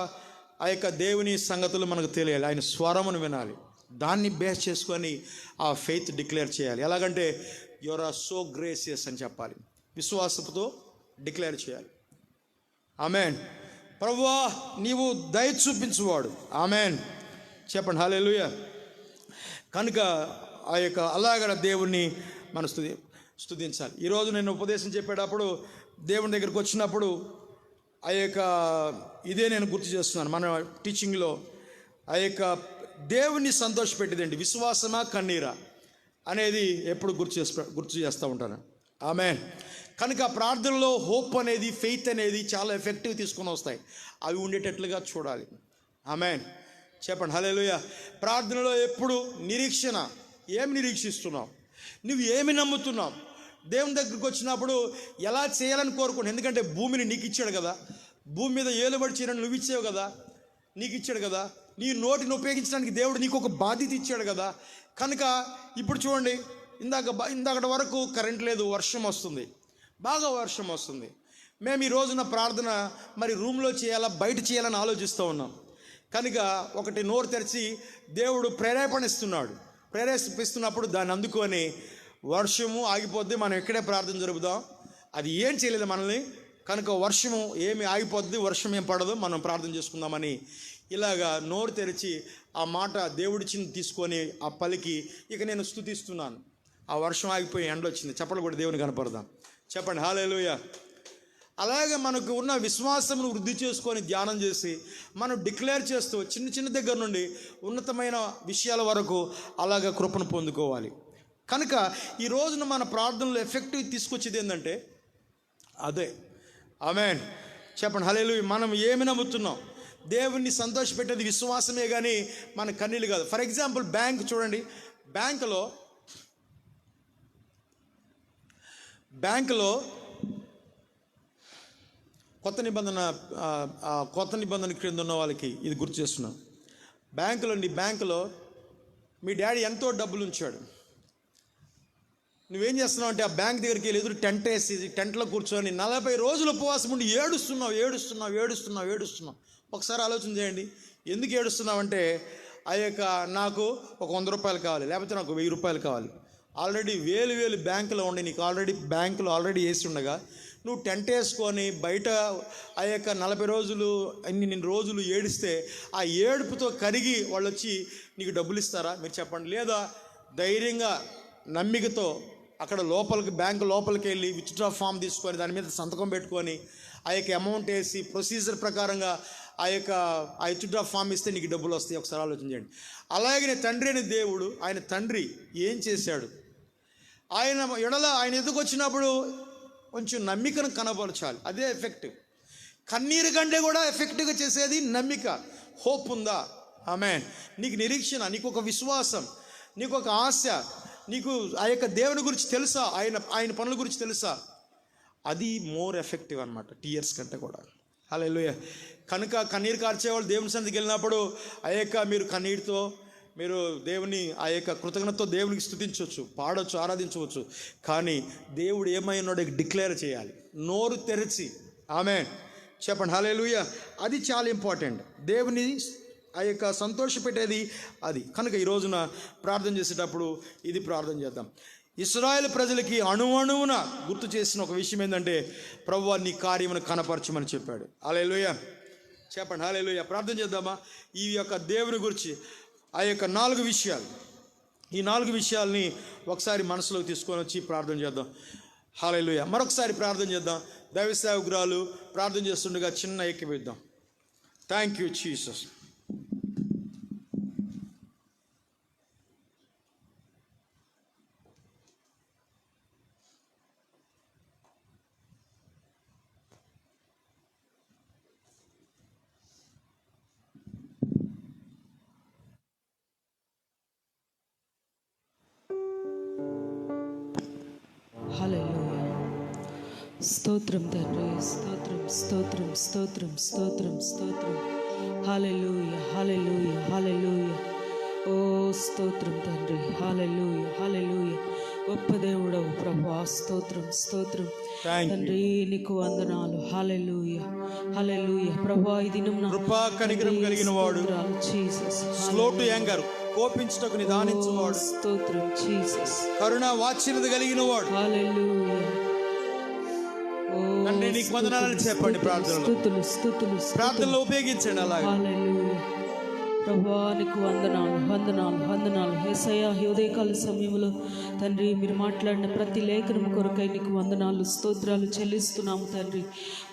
ఆ యొక్క దేవుని సంగతులు మనకు తెలియాలి, ఆయన స్వరమును వినాలి, దాన్ని బేస్ చేసుకొని ఆ ఫెయిత్ డిక్లేర్ చేయాలి. ఎలాగంటే యువర్ ఆర్ సో గ్రేసియస్ అని చెప్పాలి, విశ్వాసంతో డిక్లేర్ చేయాలి. ఆమెన్. ప్రభువా నీవు దయ చూపించువాడు. ఆమెన్, చెప్పండి హల్లెలూయా. కనుక ఆ యొక్క అలాగ దేవుణ్ణి మనం స్తుతించాలి. ఈరోజు నేను ఉపదేశం చెప్పేటప్పుడు దేవుని దగ్గరికి వచ్చినప్పుడు ఆ యొక్క ఇదే నేను గుర్తు చేస్తున్నాను. మన టీచింగ్లో ఆ యొక్క దేవుని సంతోషపెట్టేదండి విశ్వాసమా కన్నీరా అనేది ఎప్పుడు గుర్తు చేస్తూ ఉంటాను. ఆమేన్. కనుక ప్రార్థనలో హోప్ అనేది, ఫెయిత్ అనేది చాలా ఎఫెక్టివ్ తీసుకొని వస్తాయి. అవి ఉండేటట్లుగా చూడాలి. ఆమేన్, చెప్పండి హల్లెలూయా. ప్రార్థనలో ఎప్పుడు నిరీక్షణ. ఏమి నిరీక్షిస్తున్నావు? నువ్వు ఏమి నమ్ముతున్నావు? దేవుని దగ్గరికి వచ్చినప్పుడు ఎలా చేయాలని కోరుకోండి. ఎందుకంటే భూమిని నీకు ఇచ్చాడు కదా, భూమి మీద ఏలుబడి చేయడానికి నువ్వు ఇచ్చావు కదా, నీకు ఇచ్చాడు కదా, నీ నోటిని ఉపయోగించడానికి దేవుడు నీకు ఒక బాధ్యత ఇచ్చాడు కదా. కనుక ఇప్పుడు చూడండి, ఇందాకటి వరకు కరెంట్ లేదు, వర్షం వస్తుంది, బాగా వర్షం వస్తుంది. మేము ఈ రోజున ప్రార్థన మరి రూమ్లో చేయాలా బయట చేయాలని ఆలోచిస్తూ ఉన్నాం. కనుక ఒకటి నోరు తెరిచి దేవుడు ప్రేరేపిస్తున్నప్పుడు దాన్ని అందుకొని వర్షము ఆగిపోద్ది, మనం ఇక్కడే ప్రార్థన జరుపుదాం. అది ఏం చేయలేదు మనల్ని. కనుక వర్షము ఏమి ఆగిపోద్ది, వర్షం ఏం పడదు, మనం ప్రార్థన చేసుకుందామని ఇలాగా నోరు తెరిచి ఆ మాట దేవుడిచ్చింది తీసుకొని ఆ పలికి ఇక నేను స్తుతిస్తున్నాను. ఆ వర్షం ఆగిపోయి ఎండ వచ్చింది. చెప్పలు కూడా దేవుని కనపడదాం. చెప్పండి హల్లెలూయా. అలాగే మనకు ఉన్న విశ్వాసమును వృద్ధి చేసుకొని ధ్యానం చేసి మనం డిక్లేర్ చేస్తూ చిన్న దగ్గర నుండి ఉన్నతమైన విషయాల వరకు అలాగ కృపను పొందుకోవాలి. కనుక ఈ రోజున మన ప్రార్థనలో ఎఫెక్టివ్ తీసుకొచ్చేది ఏంటంటే అదే. ఆమేన్, చెప్పండి హల్లెలూయా. మనం ఏమి నమ్ముతున్నాం? దేవుణ్ణి సంతోషపెట్టేది విశ్వాసమే కానీ మన కన్నీళ్ళు కాదు. ఫర్ ఎగ్జాంపుల్ బ్యాంక్ చూడండి, బ్యాంకులో కొత్త నిబంధన క్రింద ఉన్న వాళ్ళకి ఇది గుర్తు చేస్తున్నాం. బ్యాంకులో మీ డాడీ ఎంతో డబ్బులు ఉంచాడు. నువ్వేం చేస్తున్నావు అంటే ఆ బ్యాంక్ దగ్గరికి వెళ్ళి ఎదురు టెంట్ వేసి టెంట్లో కూర్చొని 40 రోజులు ఉపవాసం ఉండి ఏడుస్తున్నావు. ఒకసారి ఆలోచన చేయండి, ఎందుకు ఏడుస్తున్నావు అంటే ఆ యొక్క నాకు ఒక 100 రూపాయలు కావాలి, లేకపోతే నాకు 1000 రూపాయలు కావాలి. ఆల్రెడీ వేలు బ్యాంకులో ఉండి నీకు బ్యాంకులో ఆల్రెడీ వేసి ఉండగా నువ్వు టెంట్ వేసుకొని బయట ఆ యొక్క 40 రోజులు ఇన్ని రోజులు ఏడిస్తే ఆ ఏడుపుతో కరిగి వాళ్ళు వచ్చి నీకు డబ్బులు ఇస్తారా? మీరు చెప్పండి. లేదా ధైర్యంగా నమ్మికతో అక్కడ బ్యాంకు లోపలికి వెళ్ళి విత్డ్రా ఫామ్ తీసుకొని దాని మీద సంతకం పెట్టుకొని ఆ యొక్క అమౌంట్ వేసి ప్రొసీజర్ ప్రకారంగా ఆ విత్డ్రా ఫామ్ ఇస్తే నీకు డబ్బులు వస్తాయి. ఒకసారి ఆలోచించండి. అలాగే తండ్రి అనే దేవుడు, ఆయన తండ్రి ఏం చేశాడు? ఆయన ఎదుగు వచ్చినప్పుడు కొంచెం నమ్మికను కనబరచాలి. అదే ఎఫెక్టివ్. కన్నీరు కంటే కూడా ఎఫెక్టివ్గా చేసేది నమ్మిక. హోప్ ఉందా? ఆమేన్. నీకు నిరీక్షణ, నీకు ఒక విశ్వాసం, నీకు ఒక ఆశ, నీకు ఆ యొక్క దేవుని గురించి తెలుసా, ఆయన పనుల గురించి తెలుసా, అది మోర్ ఎఫెక్టివ్ అనమాట టీయర్స్ కంటే కూడా. హల్లెలూయా. కనుక కన్నీరు కార్చేవాళ్ళు దేవుని సన్నిధికి వెళ్ళినప్పుడు ఆ యొక్క మీరు కన్నీరుతో మీరు దేవుని ఆ యొక్క కృతజ్ఞతతో దేవునికి స్తుతించవచ్చు, పాడవచ్చు, ఆరాధించవచ్చు. కానీ దేవుడు ఏమై ఉన్నాడో డిక్లేర్ చేయాలి, నోరు తెరిచి. ఆమేన్, చెప్పండి హల్లెలూయా. అది చాలా ఇంపార్టెంట్. దేవుని ఆ యొక్క సంతోషపెట్టేది అది. కనుక ఈ రోజున ప్రార్థన చేసేటప్పుడు ఇది ప్రార్థన చేద్దాం. ఇశ్రాయేలు ప్రజలకి అణువణువున గుర్తు చేసిన ఒక విషయం ఏంటంటే ప్రభువా నీ కార్యమును కనపరచమని చెప్పాడు. హల్లెలూయా, చెప్పండి హల్లెలూయా. ప్రార్థన చేద్దామా? ఈ యొక్క దేవుని గురించి ఆ యొక్క 4 విషయాలు, ఈ 4 విషయాల్ని ఒకసారి మనసులోకి తీసుకొని వచ్చి ప్రార్థన చేద్దాం. హల్లెలూయా. మరొకసారి ప్రార్థన చేద్దాం. దైవ సేవకురాలు ప్రార్థన చేస్తుండగా చిన్న ఏకీభవిద్దాం. Thank you Jesus. హల్లెలూయా. స్తోత్రం తండ్రి, స్తోత్రం స్తోత్రం స్తోత్రం స్తోత్రం స్తోత్రం. హల్లెలూయా హల్లెలూయా హల్లెలూయా. ఓ స్తోత్రం తండ్రి. హల్లెలూయా హల్లెలూయా. గొప్ప దేవుడవు ప్రభువా, స్తోత్రం స్తోత్రం తండ్రి, నీకు వందనాలు. హల్లెలూయా హల్లెలూయా. ప్రభువా, ఈ దినం నా కృపా కనికరం కలిగిన వాడు, జీసస్. స్లో టు యాంగర్, కోపించుటకు నిదానించువాడు, స్తోత్రం జీసస్. కరుణ వాత్సల్యత కలిగిన వాడు. హల్లెలూయా. తండ్రి నీకు వందనాలని చెప్పండి. ప్రార్థనలో ఉపయోగించండి. అలాగే హల్లెలూయా. ప్రభువా, నీకు వందనాలు వందనాలు వందనాలు. యేసయ్యా, ఉదయకాల సమయంలో తండ్రి మీరు మాట్లాడిన ప్రతి లేఖనం కొరకై నీకు వందనాలు స్తోత్రాలు చెల్లిస్తున్నాము తండ్రి.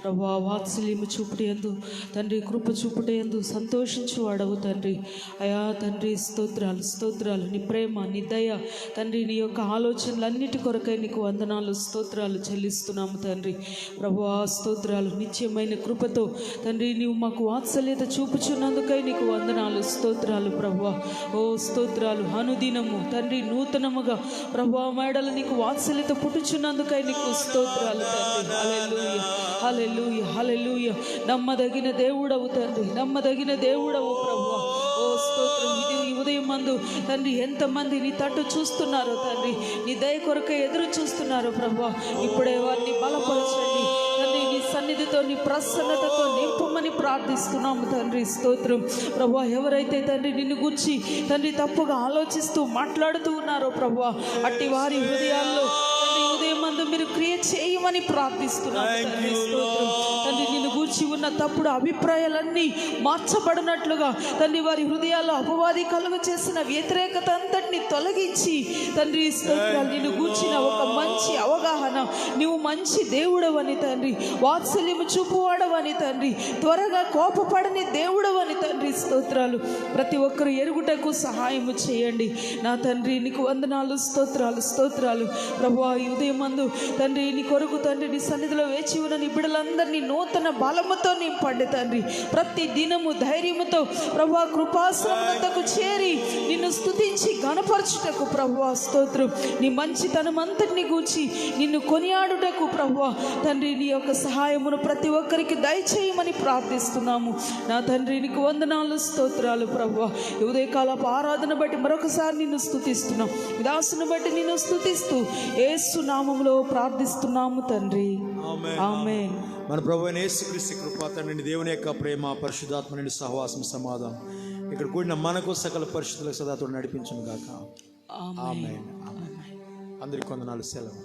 ప్రభువా, వాత్సల్యము చూపుటయందు తండ్రి, కృప చూపుటయందు సంతోషించువాడవు తండ్రి. అయా తండ్రి, స్తోత్రాలు స్తోత్రాలు. నీ ప్రేమ, నీ దయ తండ్రి, నీ యొక్క ఆలోచనలన్నిటి కొరకై నీకు వందనాలు స్తోత్రాలు చెల్లిస్తున్నాము తండ్రి. ప్రభువా, స్తోత్రాలు. నిత్యమైన కృపతో తండ్రి నీవు మాకు వాత్సల్యత చూపుచున్నందుకై నీకు వందనాలు స్తోత్రాలు ప్రభువా. ఓ స్తోత్రాలు. అనుదినము తండ్రి నూతనముగా ప్రభువా మేడల నీకు వాత్సల్యత పుట్టుచున్నందుకై నీకు స్తోత్రాలు తండ్రి. హల్లెలూయా హల్లెలూయా హల్లెలూయా. నమ్మదగిన దేవుడవు తండ్రి, నమ్మదగిన దేవుడవు ప్రభువా. ఓ స్తోత్రం. ఇది ఈ ఉదయం మందు తండ్రి ఎంతమంది నీ తట్టు చూస్తున్నారో తండ్రి, నీ దయ కొరకై ఎదురు చూస్తున్నారో ప్రభువా, ఇప్పుడే వారిని బలపరచండి తండ్రి. నీ సన్నిధితో నీ ప్రసన్నతతో నింపమని ప్రార్థిస్తున్నాము తండ్రి. స్తోత్రం ప్రభువా. ఎవరైతే తండ్రి నిన్ను గురించి తండ్రి తప్పుగా ఆలోచిస్తూ మాట్లాడుతూ ఉన్నారో ప్రభువా, అట్టి వారి హృదయాల్లో తండ్రి ఉదయం మందు మీరు క్రియ చేయమని ప్రార్థిస్తున్నాము తండ్రి. స్తోత్రం తండ్రి. నిన్ను గూర్చి ఉన్న తప్పుడు అభిప్రాయాలన్నీ మార్చబడినట్లుగా తండ్రి వారి హృదయాల్లో అపవాది కలుగ చేసిన వ్యతిరేకత అంతటిని తొలగించి తండ్రి స్తోత్రాలు. నిన్ను గూర్చిన ఒక మంచి అవగాహన, నువ్వు మంచి దేవుడవని తండ్రి, వాత్సల్యము చూపువాడవని తండ్రి, త్వరగా కోపపడని దేవుడవని తండ్రి. స్తోత్రాలు. ప్రతి ఒక్కరు ఎరుగుటకు సహాయము చేయండి నా తండ్రి. నీకు వందనాలు స్తోత్రాలు స్తోత్రాలు ప్రభువా. ఈ ఉదయం మందు తండ్రి నీ కొరకు తండ్రి నీ సన్నిధిలో వేచి ఉన్న నీ బిడ్డలందరినీ నూతన బలముతో నింపండి తండ్రి. ప్రతి దినము ధైర్యముతో ప్రభువా కృపాశ్రమకు చేరి నిన్ను స్తుతించి గణపరచుటకు ప్రభువా స్తోత్రం. నీ మంచితనం అంతటిని గూర్చి నిన్ను కొనియాడుటకు ప్రభువా తండ్రి నీ యొక్క సహాయమును ప్రతి ఒక్కరికి దయచేయమని ప్రార్థిస్తున్నాము నా తండ్రి. నీకు వందనాలు స్తోత్రాలు ప్రభువా. ఉదయకాలపు ఆరాధన బట్టి మరొకసారి నిన్ను స్తుతిస్తున్నాం. దాసును బట్టి నిన్ను స్తుతిస్తూ యేసు నామములో ప్రార్థిస్తున్నాము తండ్రి. ఆమేన్. మన ప్రభువైన యేసుక్రీస్తు కృప, తండ్రి దేవుని యొక్క ప్రేమ, పరిశుద్ధాత్మ నుండి సహవాసం, సమాధానం ఇక్కడ కూడిన మనకు సకల పరిశుద్ధులకు సదాతో నడిపించును గాక. ఆమేన్. అందరికీ వందనాలు. సెలవు.